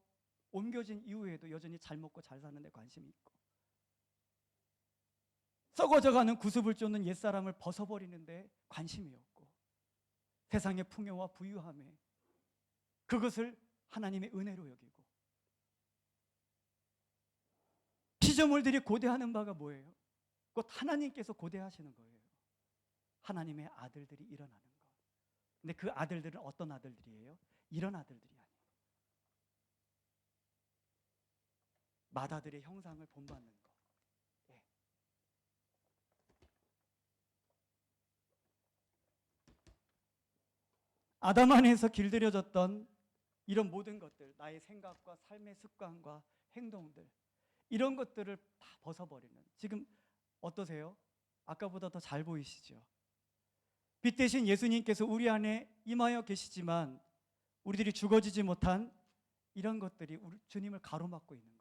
옮겨진 이후에도 여전히 잘 먹고 잘 사는 데 관심이 있고 썩어져가는 구습을 쫓는 옛사람을 벗어버리는데 관심이 없고 세상의 풍요와 부유함에 그것을 하나님의 은혜로 여기고 피조물들이 고대하는 바가 뭐예요? 곧 하나님께서 고대하시는 거예요. 하나님의 아들들이 일어나는 것. 근데 그 아들들은 어떤 아들들이에요? 이런 아들들이 아니에요. 맏아들의 형상을 본받는 것. 예. 아담 안에서 길들여졌던 이런 모든 것들, 나의 생각과 삶의 습관과 행동들, 이런 것들을 다 벗어버리는, 지금 어떠세요? 아까보다 더 잘 보이시죠? 빛 대신 예수님께서 우리 안에 임하여 계시지만 우리들이 죽어지지 못한 이런 것들이 우리 주님을 가로막고 있는 거예요.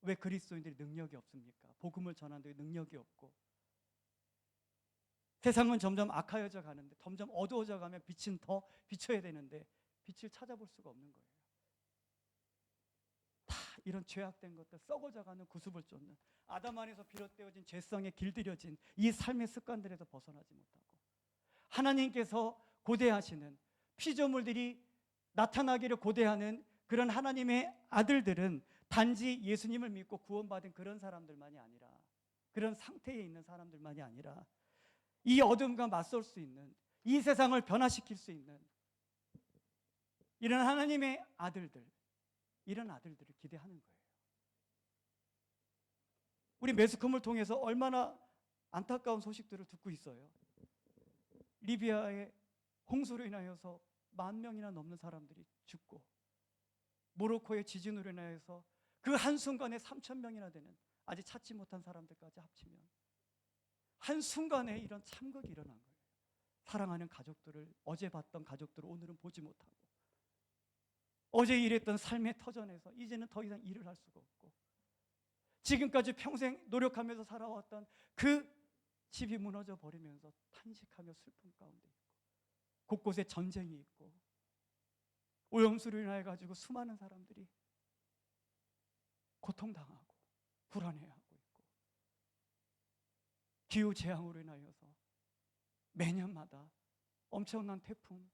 왜 그리스도인들이 능력이 없습니까? 복음을 전하는데 능력이 없고 세상은 점점 악하여져 가는데 점점 어두워져 가면 빛은 더 비춰야 되는데 빛을 찾아볼 수가 없는 거예요. 다 이런 죄악된 것들, 썩어져가는 구습을 쫓는 아담 안에서 비롯되어진 죄성에 길들여진 이 삶의 습관들에서 벗어나지 못하고 하나님께서 고대하시는 피조물들이 나타나기를 고대하는 그런 하나님의 아들들은 단지 예수님을 믿고 구원받은 그런 사람들만이 아니라, 그런 상태에 있는 사람들만이 아니라 이 어둠과 맞설 수 있는, 이 세상을 변화시킬 수 있는 이런 하나님의 아들들, 이런 아들들을 기대하는 거예요. 우리 매스컴을 통해서 얼마나 안타까운 소식들을 듣고 있어요. 리비아의 홍수로 인하여서 10,000명이나 넘는 사람들이 죽고, 모로코의 지진으로 인하여서 그 한순간에 3,000명이나 되는, 아직 찾지 못한 사람들까지 합치면 한순간에 이런 참극이 일어난 거예요. 사랑하는 가족들을, 어제 봤던 가족들을 오늘은 보지 못하고, 어제 일했던 삶의 터전에서 이제는 더 이상 일을 할 수가 없고, 지금까지 평생 노력하면서 살아왔던 그 집이 무너져 버리면서 탄식하며 슬픔 가운데 있고, 곳곳에 전쟁이 있고, 오염수로 인하여 가지고 수많은 사람들이 고통당하고 불안해하고 있고, 기후 재앙으로 인하여서 매년마다 엄청난 태풍,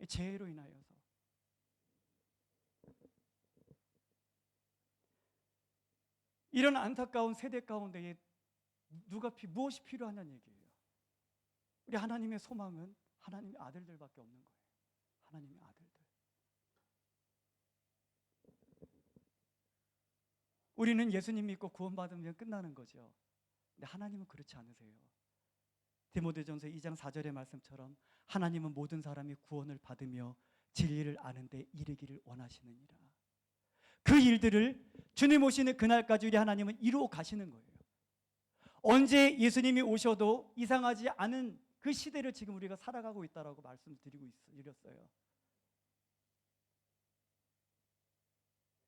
재해로 인하여서 이런 안타까운 세대 가운데에 무엇이 필요하냐는 얘기예요. 우리 하나님의 소망은 하나님의 아들들밖에 없는 거예요. 하나님의 아들들. 우리는 예수님 믿고 구원받으면 끝나는 거죠. 근데 하나님은 그렇지 않으세요. 디모데전서 2장 4절의 말씀처럼 하나님은 모든 사람이 구원을 받으며 진리를 아는 데 이르기를 원하시느니라. 그 일들을 주님 오시는 그날까지 우리 하나님은 이루어 가시는 거예요. 언제 예수님이 오셔도 이상하지 않은 그 시대를 지금 우리가 살아가고 있다라고 말씀드리고 있어요.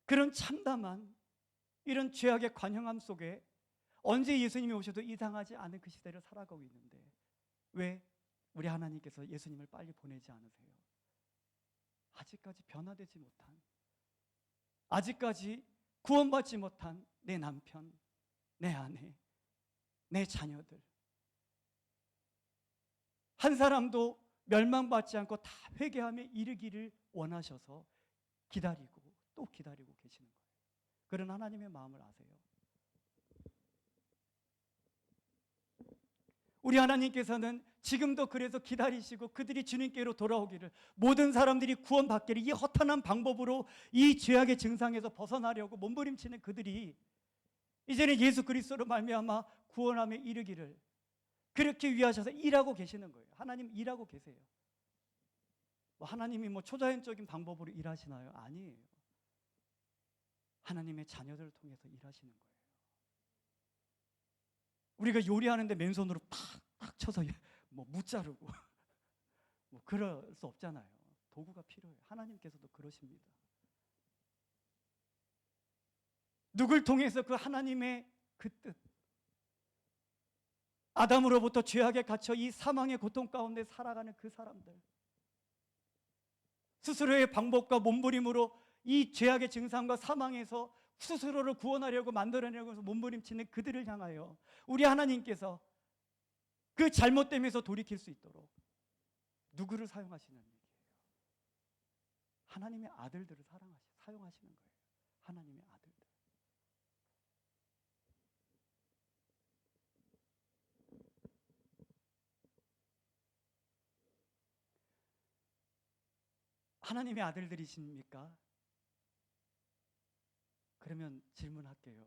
그런 참담한 이런 죄악의 관영함 속에 언제 예수님이 오셔도 이상하지 않은 그 시대를 살아가고 있는데, 왜 우리 하나님께서 예수님을 빨리 보내지 않으세요? 아직까지 변화되지 못한, 아직까지 구원받지 못한 내 남편, 내 아내, 내 자녀들, 한 사람도 멸망받지 않고 다 회개하며 이르기를 원하셔서 기다리고 또 기다리고 계시는 거예요. 그런 하나님의 마음을 아세요? 우리 하나님께서는 지금도 그래서 기다리시고 그들이 주님께로 돌아오기를, 모든 사람들이 구원받기를, 이 허탄한 방법으로 이 죄악의 증상에서 벗어나려고 몸부림치는 그들이 이제는 예수 그리스도로 말미암아 구원함에 이르기를 그렇게 위하셔서 일하고 계시는 거예요. 하나님 일하고 계세요. 하나님이 초자연적인 방법으로 일하시나요? 아니에요. 하나님의 자녀들을 통해서 일하시는 거예요. 우리가 요리하는데 맨손으로 탁탁 쳐서 무 자르고 그럴 수 없잖아요. 도구가 필요해요. 하나님께서도 그러십니다. 누굴 통해서 그 하나님의 그 뜻, 아담으로부터 죄악에 갇혀 이 사망의 고통 가운데 살아가는 그 사람들, 스스로의 방법과 몸부림으로 이 죄악의 증상과 사망에서 스스로를 구원하려고 만들어내려고 해서 몸부림치는 그들을 향하여 우리 하나님께서 그 잘못됨에서 돌이킬 수 있도록 누구를 사용하시는 얘기예요? 하나님의 아들들을 사용하시는 거예요. 하나님의 아들들. 하나님의 아들들이십니까? 그러면 질문할게요.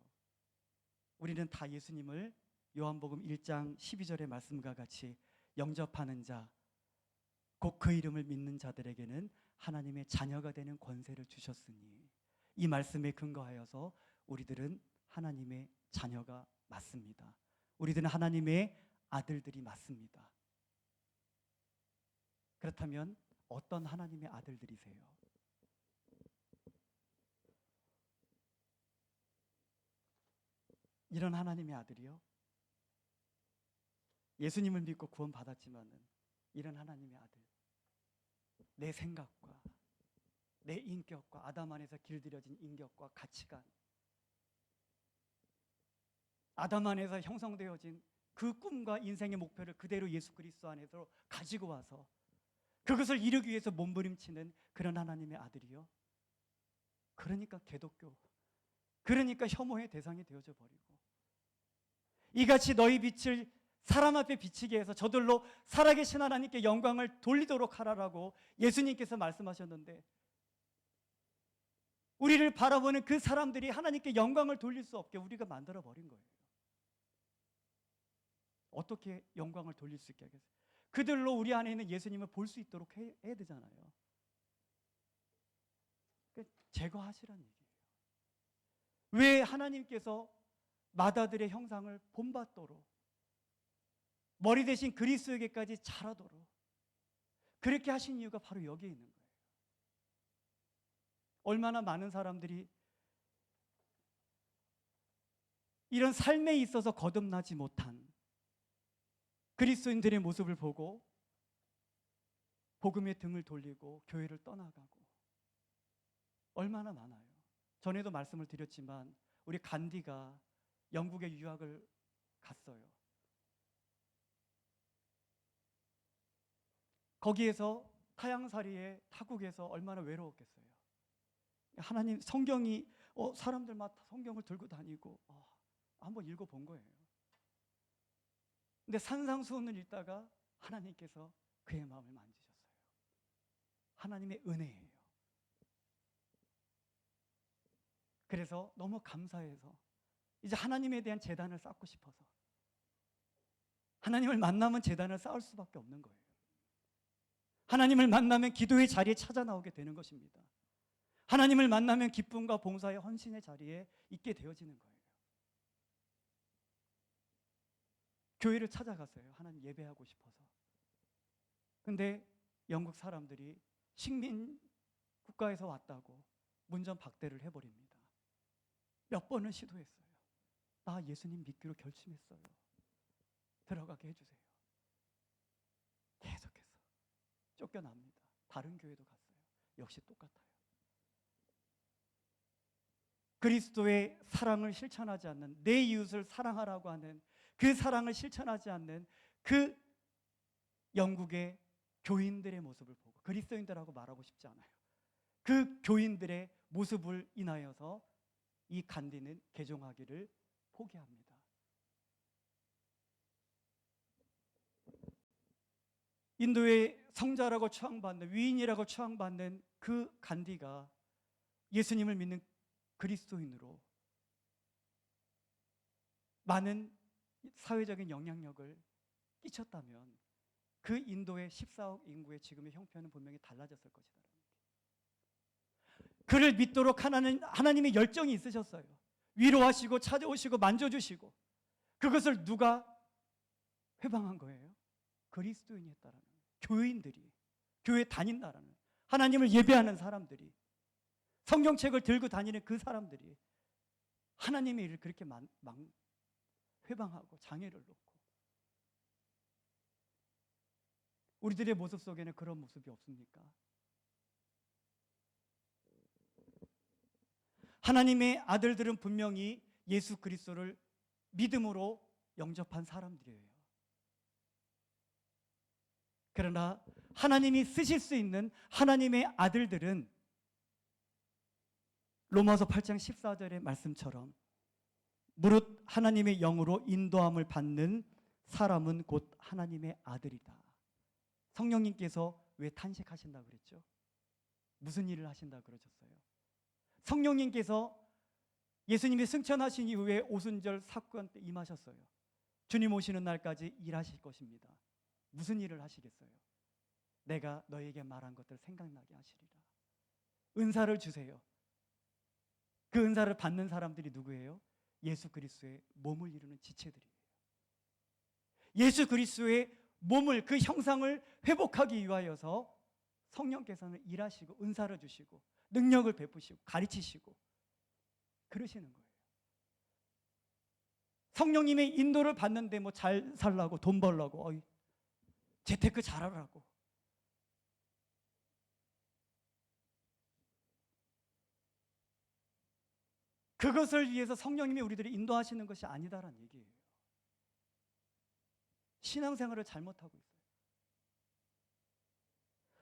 우리는 다 예수님을 요한복음 1장 12절의 말씀과 같이 영접하는 자, 곧 그 이름을 믿는 자들에게는 하나님의 자녀가 되는 권세를 주셨으니, 이 말씀에 근거하여서 우리들은 하나님의 자녀가 맞습니다. 우리들은 하나님의 아들들이 맞습니다. 그렇다면 어떤 하나님의 아들들이세요? 이런 하나님의 아들이요? 예수님을 믿고 구원받았지만은 이런 하나님의 아들, 내 생각과 내 인격과 아담 안에서 길들여진 인격과 가치관, 아담 안에서 형성되어진 그 꿈과 인생의 목표를 그대로 예수 그리스도 안에서 가지고 와서 그것을 이루기 위해서 몸부림치는 그런 하나님의 아들이요? 그러니까 개독교, 그러니까 혐오의 대상이 되어져 버리고, 이같이 너희 빛을 사람 앞에 비치게 해서 저들로 살아계신 하나님께 영광을 돌리도록 하라라고 예수님께서 말씀하셨는데, 우리를 바라보는 그 사람들이 하나님께 영광을 돌릴 수 없게 우리가 만들어 버린 거예요. 어떻게 영광을 돌릴 수 있게 하겠어요? 그들로 우리 안에 있는 예수님을 볼 수 있도록 해야 되잖아요. 제거하시라는 얘기예요. 왜 하나님께서 마다들의 형상을 본받도록, 머리 대신 그리스도에게까지 자라도록 그렇게 하신 이유가 바로 여기에 있는 거예요. 얼마나 많은 사람들이 이런 삶에 있어서 거듭나지 못한 그리스도인들의 모습을 보고 복음의 등을 돌리고 교회를 떠나가고 얼마나 많아요. 전에도 말씀을 드렸지만 우리 간디가 영국에 유학을 갔어요. 거기에서 타향살이의 타국에서 얼마나 외로웠겠어요. 하나님 성경이 사람들마다 성경을 들고 다니고 한번 읽어본 거예요. 근데 산상수훈을 읽다가 하나님께서 그의 마음을 만지셨어요. 하나님의 은혜예요. 그래서 너무 감사해서 이제 하나님에 대한 제단을 쌓고 싶어서 하나님을 만나면 제단을 쌓을 수밖에 없는 거예요. 하나님을 만나면 기도의 자리에 찾아 나오게 되는 것입니다. 하나님을 만나면 기쁨과 봉사의 헌신의 자리에 있게 되어지는 거예요. 교회를 찾아갔어요. 하나님 예배하고 싶어서. 근데 영국 사람들이 식민 국가에서 왔다고 문전박대를 해버립니다. 몇 번을 시도했어요. 나 예수님 믿기로 결심했어요. 들어가게 해주세요. 계속해서 쫓겨납니다. 다른 교회도 갔어요. 역시 똑같아요. 그리스도의 사랑을 실천하지 않는, 내 이웃을 사랑하라고 하는 그 사랑을 실천하지 않는 그 영국의 교인들의 모습을 보고, 그리스도인들하고 말하고 싶지 않아요. 그 교인들의 모습을 인하여서 이 간디는 개종하기를 포기합니다. 인도의 성자라고 추앙받는, 위인이라고 추앙받는 그 간디가 예수님을 믿는 그리스도인으로 많은 사회적인 영향력을 끼쳤다면 그 인도의 14억 인구의 지금의 형편은 분명히 달라졌을 것이다. 그를 믿도록 하나님의 열정이 있으셨어요. 위로하시고 찾아오시고 만져주시고, 그것을 누가 회방한 거예요? 그리스도인이 했다라는 거예요. 교인들이, 교회 다닌다라는, 하나님을 예배하는 사람들이, 성경책을 들고 다니는 그 사람들이 하나님의 일을 그렇게 회방하고 장애를 놓고, 우리들의 모습 속에는 그런 모습이 없습니까? 하나님의 아들들은 분명히 예수 그리스도를 믿음으로 영접한 사람들이에요. 그러나 하나님이 쓰실 수 있는 하나님의 아들들은 로마서 8장 14절의 말씀처럼 무릇 하나님의 영으로 인도함을 받는 사람은 곧 하나님의 아들이다. 성령님께서 왜 탄식하신다고 그랬죠? 무슨 일을 하신다고 그러셨어요? 성령님께서 예수님이 승천하신 이후에 오순절 사건 때 임하셨어요. 주님 오시는 날까지 일하실 것입니다. 무슨 일을 하시겠어요? 내가 너에게 말한 것들 생각나게 하시리라. 은사를 주세요. 그 은사를 받는 사람들이 누구예요? 예수 그리스도의 몸을 이루는 지체들이에요. 예수 그리스도의 몸을, 그 형상을 회복하기 위하여서 성령께서는 일하시고 은사를 주시고 능력을 베푸시고 가르치시고 그러시는 거예요. 성령님의 인도를 받는데 뭐 잘 살라고, 돈 벌라고, 재테크 잘하라고, 그것을 위해서 성령님이 우리들을 인도하시는 것이 아니다라는 얘기예요. 신앙생활을 잘못하고 있어요.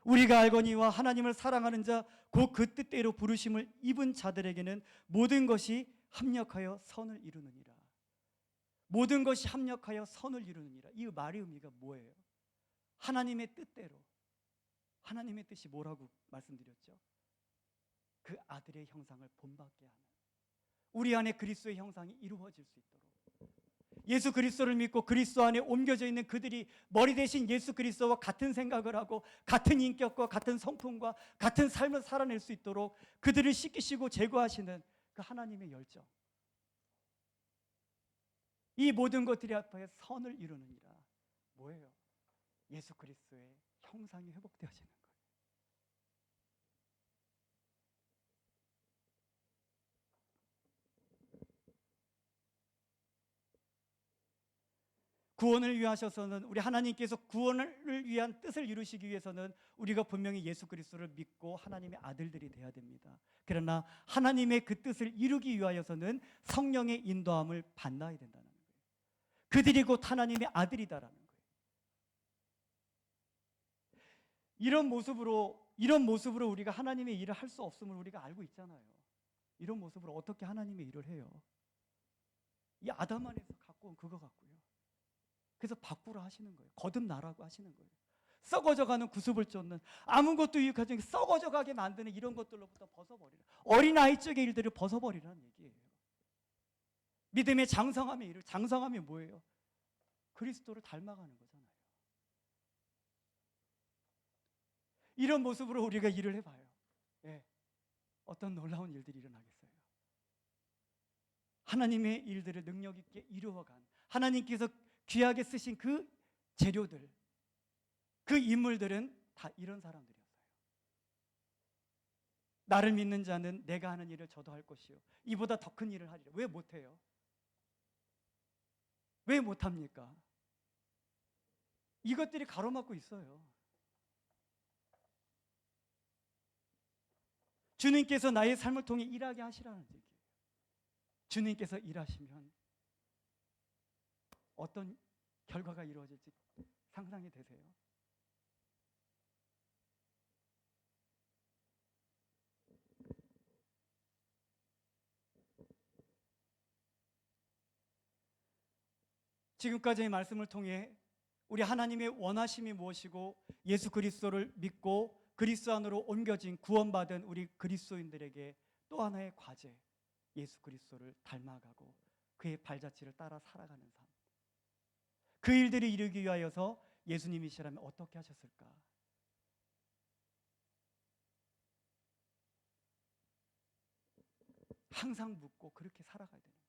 우리가 알거니와 하나님을 사랑하는 자 곧 그 뜻대로 부르심을 입은 자들에게는 모든 것이 합력하여 선을 이루느니라. 모든 것이 합력하여 선을 이루느니라. 이 말의 의미가 뭐예요? 하나님의 뜻대로. 하나님의 뜻이 뭐라고 말씀드렸죠? 그 아들의 형상을 본받게 하는, 우리 안에 그리스도의 형상이 이루어질 수 있도록, 예수 그리스도를 믿고 그리스도 안에 옮겨져 있는 그들이 머리 대신 예수 그리스도와 같은 생각을 하고 같은 인격과 같은 성품과 같은 삶을 살아낼 수 있도록 그들을 씻기시고 제거하시는 그 하나님의 열정, 이 모든 것들이 앞에 선을 이루느니라. 뭐예요? 예수 그리스도의 형상이 회복되어지는 거예요. 구원을 위하셔서는, 우리 하나님께서 구원을 위한 뜻을 이루시기 위해서는 우리가 분명히 예수 그리스도를 믿고 하나님의 아들들이 돼야 됩니다. 그러나 하나님의 그 뜻을 이루기 위하여서는 성령의 인도함을 받아야 된다는 거예요. 그들이 곧 하나님의 아들이다라는 거예요. 이런 모습으로 우리가 하나님의 일을 할 수 없음을 우리가 알고 있잖아요. 이런 모습으로 어떻게 하나님의 일을 해요? 이 아담 안에서 갖고 온 그거 갖고요. 그래서 바꾸라 하시는 거예요. 거듭나라고 하시는 거예요. 썩어져가는 구습을 쫓는, 아무것도 유익하지 않게 썩어져가게 만드는 이런 것들로부터 벗어버리라. 어린아이 쪽의 일들을 벗어버리라는 얘기예요. 믿음의 장성함의 일을, 장성함이 뭐예요? 그리스도를 닮아가는 거잖아요. 이런 모습으로 우리가 일을 해봐요. 예. 어떤 놀라운 일들이 일어나겠어요. 하나님의 일들을 능력 있게 이루어간, 하나님께서 귀하게 쓰신 그 재료들, 그 인물들은 다 이런 사람들이었어요. 나를 믿는 자는 내가 하는 일을 저도 할 것이요 이보다 더 큰 일을 하리라. 왜 못해요? 왜 못합니까? 이것들이 가로막고 있어요. 주님께서 나의 삶을 통해 일하게 하시라는 얘기예요. 주님께서 일하시면 어떤 결과가 이루어질지 상상이 되세요? 지금까지의 말씀을 통해 우리 하나님의 원하심이 무엇이고 예수 그리스도를 믿고 그리스도 안으로 옮겨진 구원받은 우리 그리스도인들에게 또 하나의 과제, 예수 그리스도를 닮아가고 그의 발자취를 따라 살아가는 삶. 그 일들을 이루기 위하여서 예수님이시라면 어떻게 하셨을까? 항상 묻고 그렇게 살아가야 되는 거예요.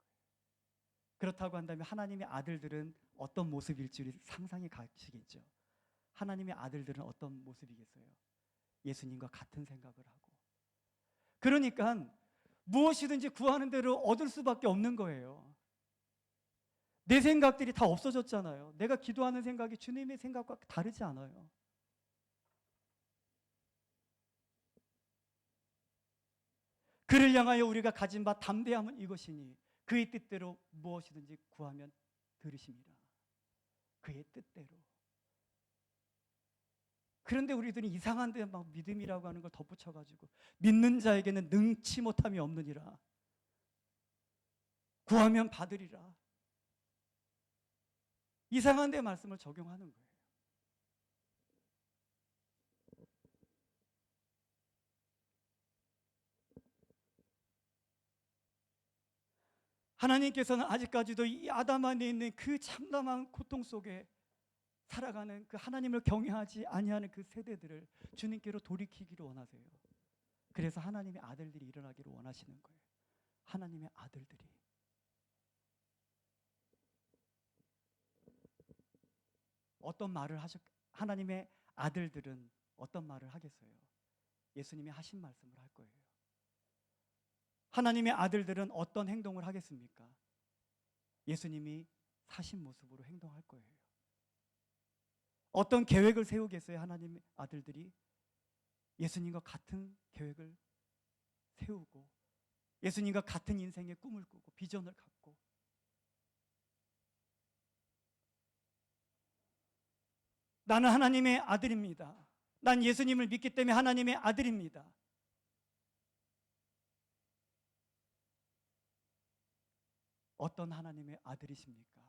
그렇다고 한다면 하나님의 아들들은 어떤 모습일지 상상이 가시겠죠. 하나님의 아들들은 어떤 모습이겠어요? 예수님과 같은 생각을 하고, 그러니까 무엇이든지 구하는 대로 얻을 수밖에 없는 거예요. 내 생각들이 다 없어졌잖아요. 내가 기도하는 생각이 주님의 생각과 다르지 않아요. 그를 향하여 우리가 가진 바 담대함은 이것이니 그의 뜻대로 무엇이든지 구하면 들으십니다. 그의 뜻대로. 그런데 우리들은 이상한 데 막 믿음이라고 하는 걸 덧붙여가지고 믿는 자에게는 능치 못함이 없느니라. 구하면 받으리라. 이상한 데 말씀을 적용하는 거예요. 하나님께서는 아직까지도 이 아담 안에 있는 그 참담한 고통 속에 살아가는 그 하나님을 경외하지 아니하는 그 세대들을 주님께로 돌이키기를 원하세요. 그래서 하나님의 아들들이 일어나기를 원하시는 거예요. 하나님의 아들들이. 어떤 말을 하나님의 아들들은 어떤 말을 하겠어요? 예수님이 하신 말씀을 할 거예요. 하나님의 아들들은 어떤 행동을 하겠습니까? 예수님이 사신 모습으로 행동할 거예요. 어떤 계획을 세우겠어요? 하나님의 아들들이 예수님과 같은 계획을 세우고 예수님과 같은 인생의 꿈을 꾸고 비전을 갖고, 나는 하나님의 아들입니다. 난 예수님을 믿기 때문에 하나님의 아들입니다. 어떤 하나님의 아들이십니까?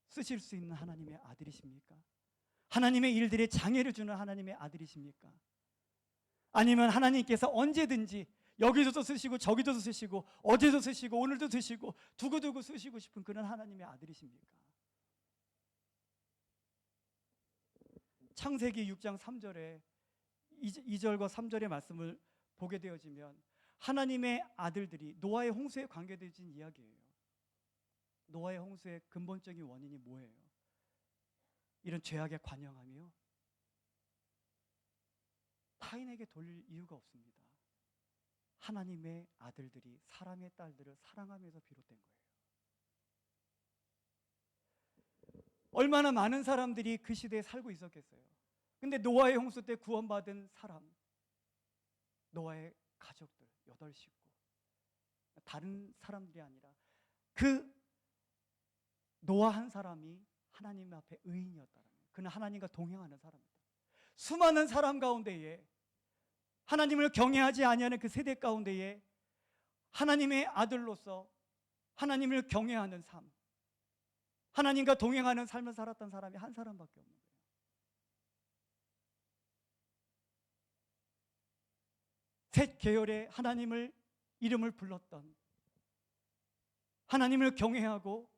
쓰실 수 있는 하나님의 아들이십니까? 하나님의 일들에 장애를 주는 하나님의 아들이십니까? 아니면 하나님께서 언제든지 여기서도 쓰시고 저기서도 쓰시고 어제도 쓰시고 오늘도 쓰시고 두고두고 쓰시고 싶은 그런 하나님의 아들이십니까? 창세기 6장 3절에 2절과 3절의 말씀을 보게 되어지면 하나님의 아들들이 노아의 홍수에 관계되어진 이야기예요. 노아의 홍수의 근본적인 원인이 뭐예요? 이런 죄악에 관영하며 타인에게 돌릴 이유가 없습니다. 하나님의 아들들이 사람의 딸들을 사랑하면서 비롯된 거예요. 얼마나 많은 사람들이 그 시대에 살고 있었겠어요. 근데 노아의 홍수 때 구원받은 사람, 노아의 가족들 8식구, 다른 사람들이 아니라 그 노아 한 사람이 하나님 앞에 의인이었다는 거예요. 그는 하나님과 동행하는 사람입니다. 수많은 사람 가운데에 하나님을 경외하지 아니하는 그 세대 가운데에 하나님의 아들로서 하나님을 경외하는 삶, 하나님과 동행하는 삶을 살았던 사람이 한 사람밖에 없는 거예요. 셋 계열의 하나님을 이름을 불렀던, 하나님을 경외하고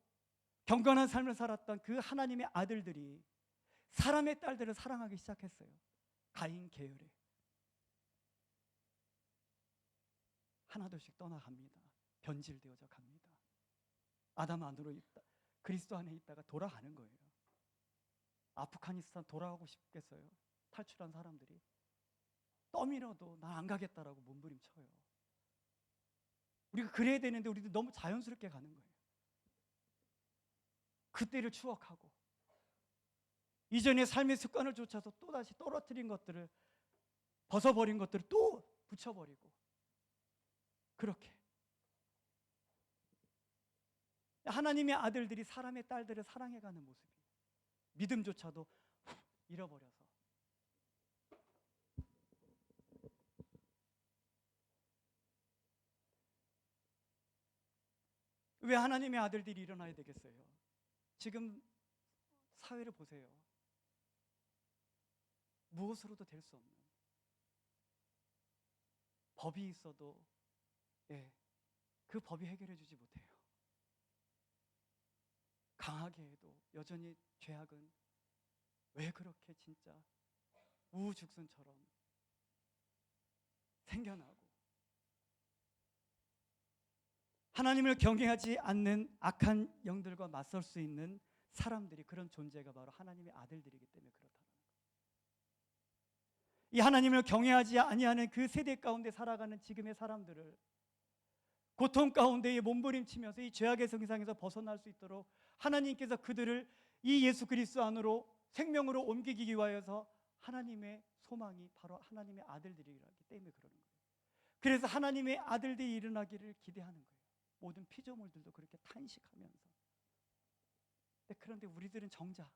경건한 삶을 살았던 그 하나님의 아들들이 사람의 딸들을 사랑하기 시작했어요. 가인 계열에 하나둘씩 떠나갑니다. 변질되어져 갑니다. 아담 안으로 있다, 그리스도 안에 있다가 돌아가는 거예요. 아프가니스탄 돌아가고 싶겠어요? 탈출한 사람들이 떠밀어도 난 안 가겠다라고 몸부림쳐요. 우리가 그래야 되는데 우리도 너무 자연스럽게 가는 거예요. 그때를 추억하고 이전의 삶의 습관을 쫓아서 또다시 떨어뜨린 것들을, 벗어버린 것들을 또 붙여버리고, 그렇게 하나님의 아들들이 사람의 딸들을 사랑해가는 모습이, 믿음조차도 잃어버려서 왜 하나님의 아들들이 일어나야 되겠어요? 지금 사회를 보세요. 무엇으로도 될 수 없는, 법이 있어도 그 법이 해결해 주지 못해요. 강하게 해도 여전히 죄악은 왜 그렇게 진짜 우후죽순처럼 생겨나고, 하나님을 경외하지 않는 악한 영들과 맞설 수 있는 사람들이, 그런 존재가 바로 하나님의 아들들이기 때문에 그렇다는 거예요. 이 하나님을 경외하지 아니하는 그 세대 가운데 살아가는 지금의 사람들을 고통 가운데에 몸부림치면서 이 죄악의 성상에서 벗어날 수 있도록 하나님께서 그들을 이 예수 그리스도 안으로 생명으로 옮기기 위하여서 하나님의 소망이 바로 하나님의 아들들이기 때문에 그러는 거예요. 그래서 하나님의 아들들이 일어나기를 기대하는 거예요. 모든 피조물들도 그렇게 탄식하면서. 그런데 우리들은 정작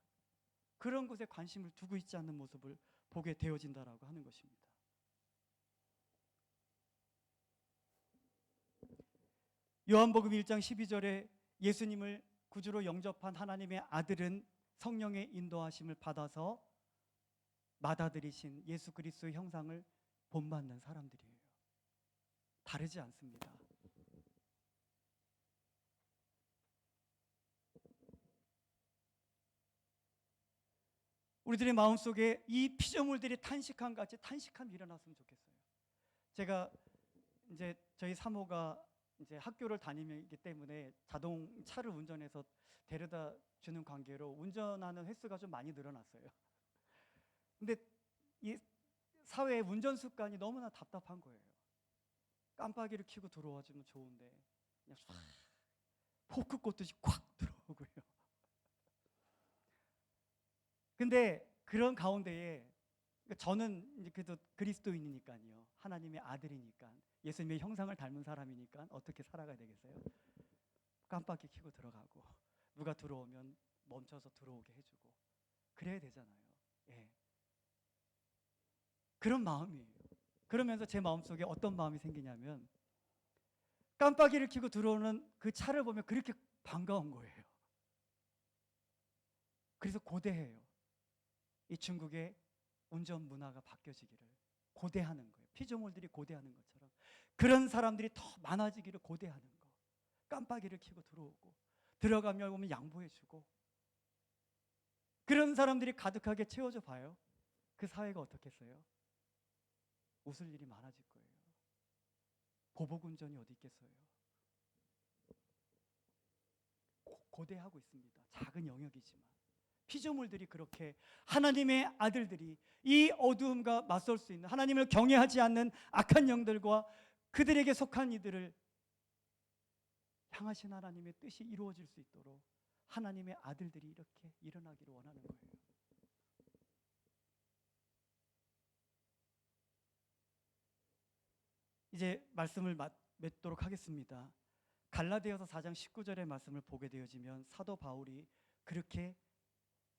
그런 것에 관심을 두고 있지 않는 모습을 보게 되어진다라고 하는 것입니다. 요한복음 1장 12절에 예수님을 구주로 영접한 하나님의 아들은 성령의 인도하심을 받아서 맏아들이신 예수 그리스도의 형상을 본받는 사람들이에요. 다르지 않습니다. 우리들의 마음속에 이 피조물들이 탄식함 같이 탄식함이 일어났으면 좋겠어요. 제가 이제 저희 사모가 이제 학교를 다니기 때문에 자동차를 운전해서 데려다 주는 관계로 운전하는 횟수가 좀 많이 늘어났어요. 근데 이 사회의 운전 습관이 너무나 답답한 거예요. 깜빡이를 켜고 들어와 주면 좋은데 그냥 唰 포크 꽂듯이 콱 들어오고요. 근데 그런 가운데에 저는 이제 그래도 그리스도인이니까요, 하나님의 아들이니까, 예수님의 형상을 닮은 사람이니까 어떻게 살아가야 되겠어요? 깜빡이 켜고 들어가고, 누가 들어오면 멈춰서 들어오게 해주고, 그래야 되잖아요. 그런 마음이에요. 그러면서 제 마음속에 어떤 마음이 생기냐면, 깜빡이를 켜고 들어오는 그 차를 보면 그렇게 반가운 거예요. 그래서 고대해요. 이 중국의 운전 문화가 바뀌어지기를 고대하는 거예요. 피조물들이 고대하는 것처럼 그런 사람들이 더 많아지기를 고대하는 거. 깜빡이를 켜고 들어오고, 들어가면 보면 양보해주고, 그런 사람들이 가득하게 채워져 봐요. 그 사회가 어떻겠어요? 웃을 일이 많아질 거예요. 보복운전이 어디 있겠어요? 고대하고 있습니다. 작은 영역이지만. 피조물들이 그렇게 하나님의 아들들이 이 어두움과 맞설 수 있는, 하나님을 경외하지 않는 악한 영들과 그들에게 속한 이들을 향하신 하나님의 뜻이 이루어질 수 있도록 하나님의 아들들이 이렇게 일어나기를 원하는 거예요. 이제 말씀을 맺도록 하겠습니다. 갈라디아서 4장 19절의 말씀을 보게 되어지면 사도 바울이 그렇게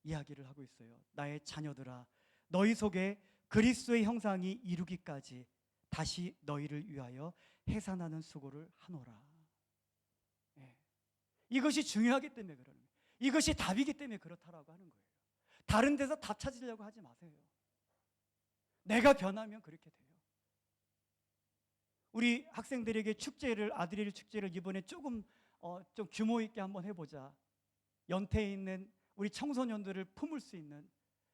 이야기를 하고 있어요. 나의 자녀들아, 너희 속에 그리스도의 형상이 이루기까지 다시 너희를 위하여 해산하는 수고를 하노라. 예. 이것이 중요하기 때문에 그러는 거예요. 이것이 답이기 때문에 그렇다라고 하는 거예요. 다른 데서 답 찾으려고 하지 마세요. 내가 변하면 그렇게 돼요. 우리 학생들에게 축제를, 아들의 축제를 이번에 조금 좀 규모 있게 한번 해보자. 연태에 있는 우리 청소년들을 품을 수 있는,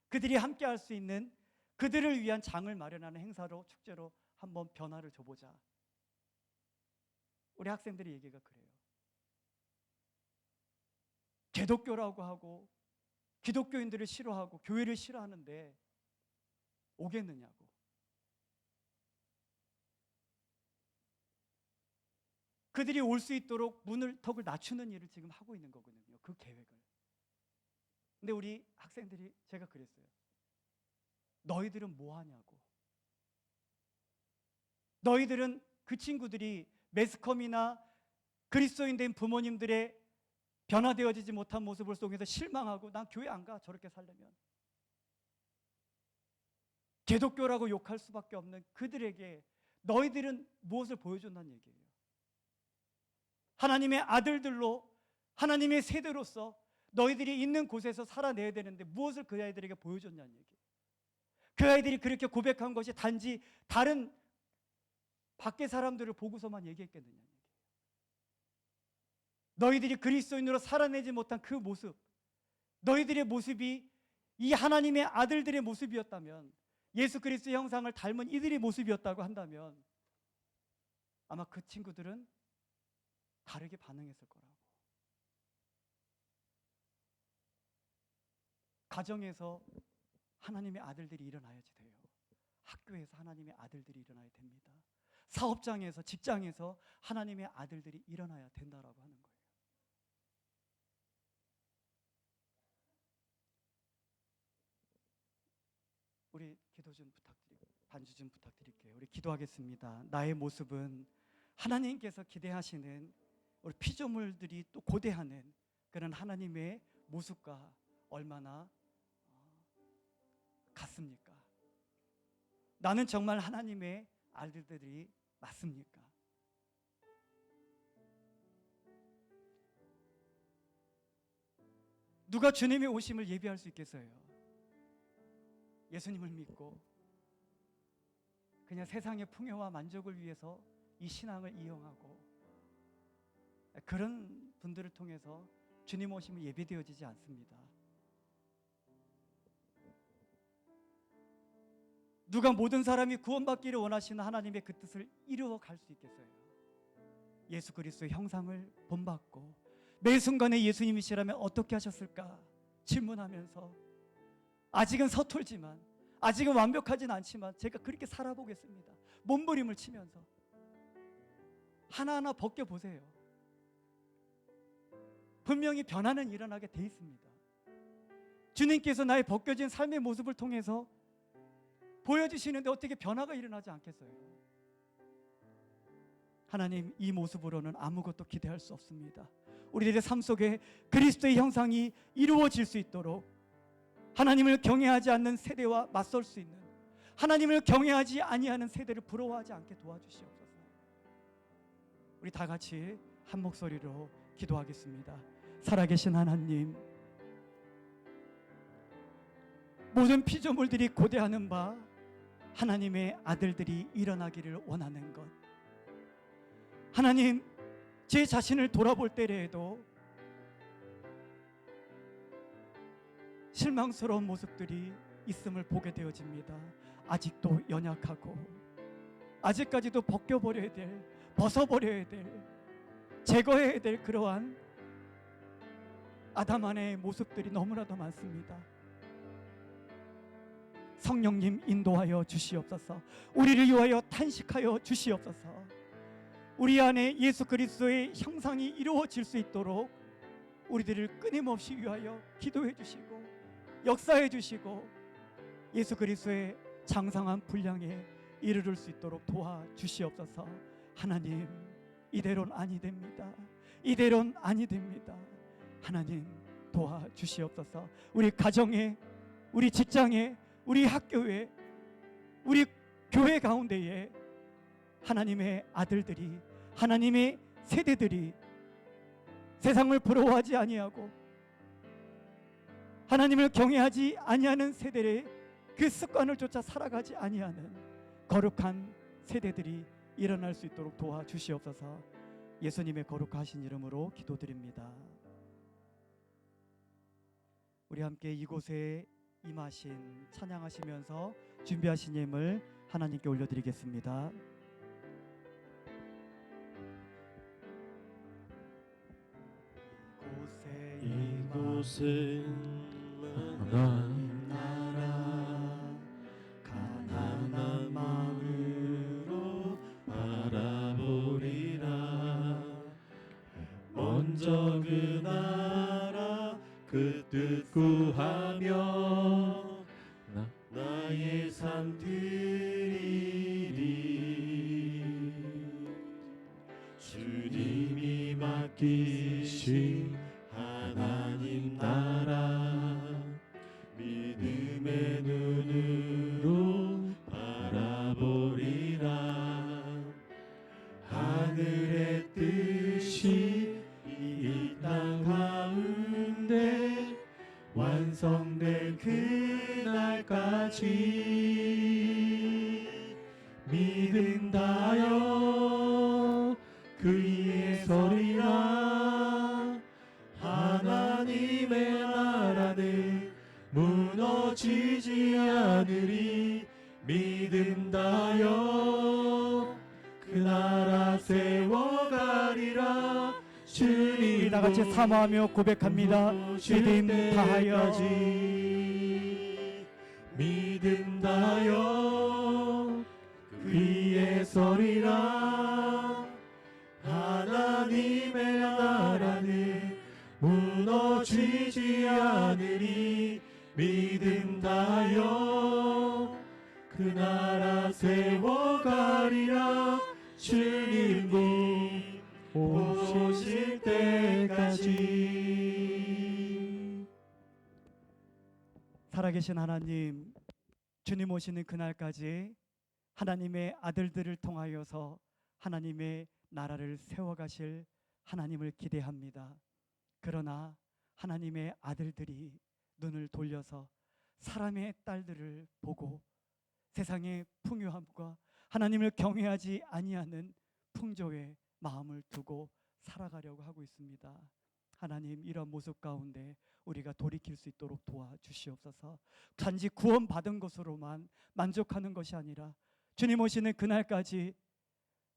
그들이 함께 할 수 있는, 그들을 위한 장을 마련하는 행사로, 축제로 한번 변화를 줘보자. 우리 학생들의 얘기가 그래요. 개독교라고 하고 기독교인들을 싫어하고 교회를 싫어하는데 오겠느냐고. 그들이 올 수 있도록 턱을 낮추는 일을 지금 하고 있는 거거든요. 그 계획을. 근데 우리 학생들이, 제가 그랬어요. 너희들은 뭐 하냐고. 너희들은, 그 친구들이 매스컴이나 그리스도인 된 부모님들의 변화되어지지 못한 모습을 속에서 실망하고 난 교회 안 가, 저렇게 살려면. 기독교라고 욕할 수밖에 없는 그들에게 너희들은 무엇을 보여준다는 얘기예요. 하나님의 아들들로, 하나님의 세대로서 너희들이 있는 곳에서 살아내야 되는데 무엇을 그 아이들에게 보여줬냐는 얘기예요. 그 아이들이 그렇게 고백한 것이 단지 다른 밖의 사람들을 보고서만 얘기했겠느냐는 얘기예요. 너희들이 그리스도인으로 살아내지 못한 그 모습, 너희들의 모습이 이 하나님의 아들들의 모습이었다면, 예수 그리스도의 형상을 닮은 이들의 모습이었다고 한다면 아마 그 친구들은 다르게 반응했을 거라고. 가정에서 하나님의 아들들이 일어나야지 돼요. 학교에서 하나님의 아들들이 일어나야 됩니다. 사업장에서, 직장에서 하나님의 아들들이 일어나야 된다라고 하는 거예요. 우리 기도 좀 반주 좀 부탁드릴게요. 우리 기도하겠습니다. 나의 모습은 하나님께서 기대하시는, 우리 피조물들이 또 고대하는 그런 하나님의 모습과 얼마나 같습니까? 나는 정말 하나님의 아들들이 맞습니까? 누가 주님의 오심을 예비할 수 있겠어요? 예수님을 믿고 그냥 세상의 풍요와 만족을 위해서 이 신앙을 이용하고, 그런 분들을 통해서 주님 오심이 예비되어지지 않습니다. 누가 모든 사람이 구원받기를 원하시는 하나님의 그 뜻을 이루어 갈 수 있겠어요? 예수 그리스도의 형상을 본받고 매 순간에 예수님이시라면 어떻게 하셨을까 질문하면서, 아직은 서툴지만, 아직은 완벽하진 않지만 제가 그렇게 살아보겠습니다. 몸부림을 치면서 하나하나 벗겨보세요. 분명히 변화는 일어나게 돼 있습니다. 주님께서 나의 벗겨진 삶의 모습을 통해서 보여주시는데 어떻게 변화가 일어나지 않겠어요? 하나님, 이 모습으로는 아무것도 기대할 수 없습니다. 우리들의 삶 속에 그리스도의 형상이 이루어질 수 있도록 하나님을 경외하지 않는 세대와 맞설 수 있는, 하나님을 경외하지 아니하는 세대를 부러워하지 않게 도와주시옵소서. 우리 다 같이 한 목소리로 기도하겠습니다. 살아계신 하나님, 모든 피조물들이 고대하는 바 하나님의 아들들이 일어나기를 원하는 것, 하나님, 제 자신을 돌아볼 때에도 실망스러운 모습들이 있음을 보게 되어집니다. 아직도 연약하고, 아직까지도 벗겨버려야 될, 벗어버려야 될, 제거해야 될 그러한 아담 안의 모습들이 너무나도 많습니다. 성령님 인도하여 주시옵소서. 우리를 위하여 탄식하여 주시옵소서. 우리 안에 예수 그리스도의 형상이 이루어질 수 있도록 우리들을 끊임없이 위하여 기도해 주시고 역사해 주시고 예수 그리스도의 장상한 분량에 이르를 수 있도록 도와주시옵소서. 하나님, 이대로는 아니 됩니다. 이대로는 아니 됩니다. 하나님 도와주시옵소서. 우리 가정에, 우리 직장에, 우리 학교에, 우리 교회 가운데에 하나님의 아들들이, 하나님의 세대들이 세상을 부러워하지 아니하고 하나님을 경외하지 아니하는 세대의 그 습관을 쫓아 살아가지 아니하는 거룩한 세대들이 일어날 수 있도록 도와주시옵소서. 예수님의 거룩하신 이름으로 기도드립니다. 우리 함께 이곳에 임하신 찬양하시면서 준비하신 예물 하나님께 올려드리겠습니다. 이곳은 하나님 나라 가난한 마음으로 바라보리라. 먼저 그 나라 그 뜻 구하며 나의 삶 드리리. 주님이 맡기신 하나님 나라 믿음의 눈으로 바라보리라. 하늘의 뜻이 이 땅 가운데 완성될 그날까지 믿음다여 그 위에 서리라. 하나님의 나라는 무너지지 않으리. 믿음다여 그 나라 세워가리라. 주님 다 같이 사모하며 고백합니다. 믿음 다하여 믿음 다하여 그 위에 서리라. 하나님의 나라는 무너지지 않으리. 믿음 다하여 그 나라 세워가리라. 주님이 오실 때까지. 살아계신 하나님, 주님 오시는 그날까지 하나님의 아들들을 통하여서 하나님의 나라를 세워가실 하나님을 기대합니다. 그러나 하나님의 아들들이 눈을 돌려서 사람의 딸들을 보고 세상의 풍요함과 하나님을 경외하지 아니하는 풍조에 마음을 두고 살아가려고 하고 있습니다. 하나님, 이런 모습 가운데 우리가 돌이킬 수 있도록 도와주시옵소서. 단지 구원받은 것으로만 만족하는 것이 아니라 주님 오시는 그날까지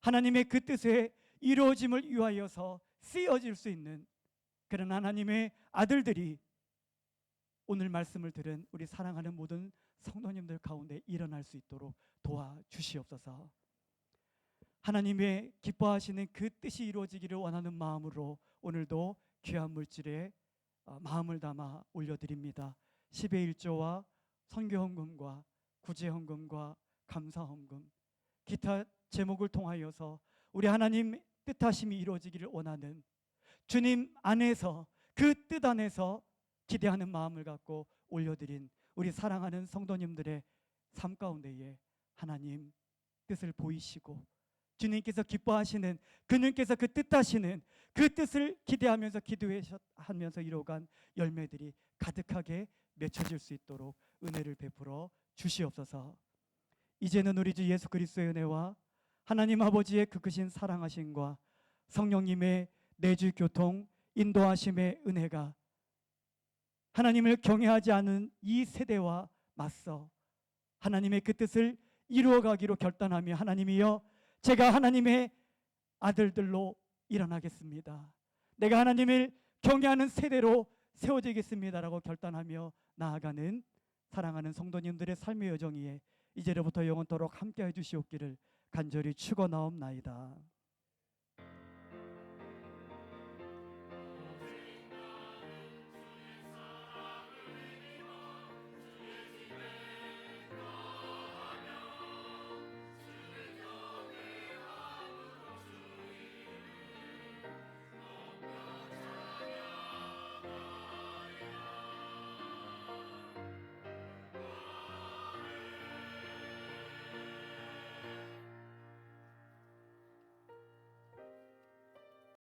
하나님의 그 뜻에 이루어짐을 위하여서 쓰여질 수 있는 그런 하나님의 아들들이 오늘 말씀을 들은 우리 사랑하는 모든 성도님들 가운데 일어날 수 있도록 도와주시옵소서. 하나님의 기뻐하시는 그 뜻이 이루어지기를 원하는 마음으로 오늘도 귀한 물질에 마음을 담아 올려드립니다. 10의 1조와 선교헌금과 구제헌금과 감사헌금, 기타 제목을 통하여서 우리 하나님 뜻하심이 이루어지기를 원하는 주님 안에서 그 뜻 안에서 기대하는 마음을 갖고 올려드린 우리 사랑하는 성도님들의 삶 가운데에 하나님 뜻을 보이시고 주님께서 기뻐하시는, 그님께서 그 뜻하시는 그 뜻을 기대하면서 기도하면서 이뤄간 열매들이 가득하게 맺혀질 수 있도록 은혜를 베풀어 주시옵소서. 이제는 우리 주 예수 그리스도의 은혜와 하나님 아버지의 그 크신 사랑하심과 성령님의 내주 교통 인도하심의 은혜가 하나님을 경외하지 않은 이 세대와 맞서 하나님의 그 뜻을 이루어가기로 결단하며 하나님이여, 제가 하나님의 아들들로 일어나겠습니다. 내가 하나님을 경외하는 세대로 세워지겠습니다라고 결단하며 나아가는 사랑하는 성도님들의 삶의 여정 위에 이제로부터 영원토록 함께해 주시옵기를 간절히 축원하옵나이다.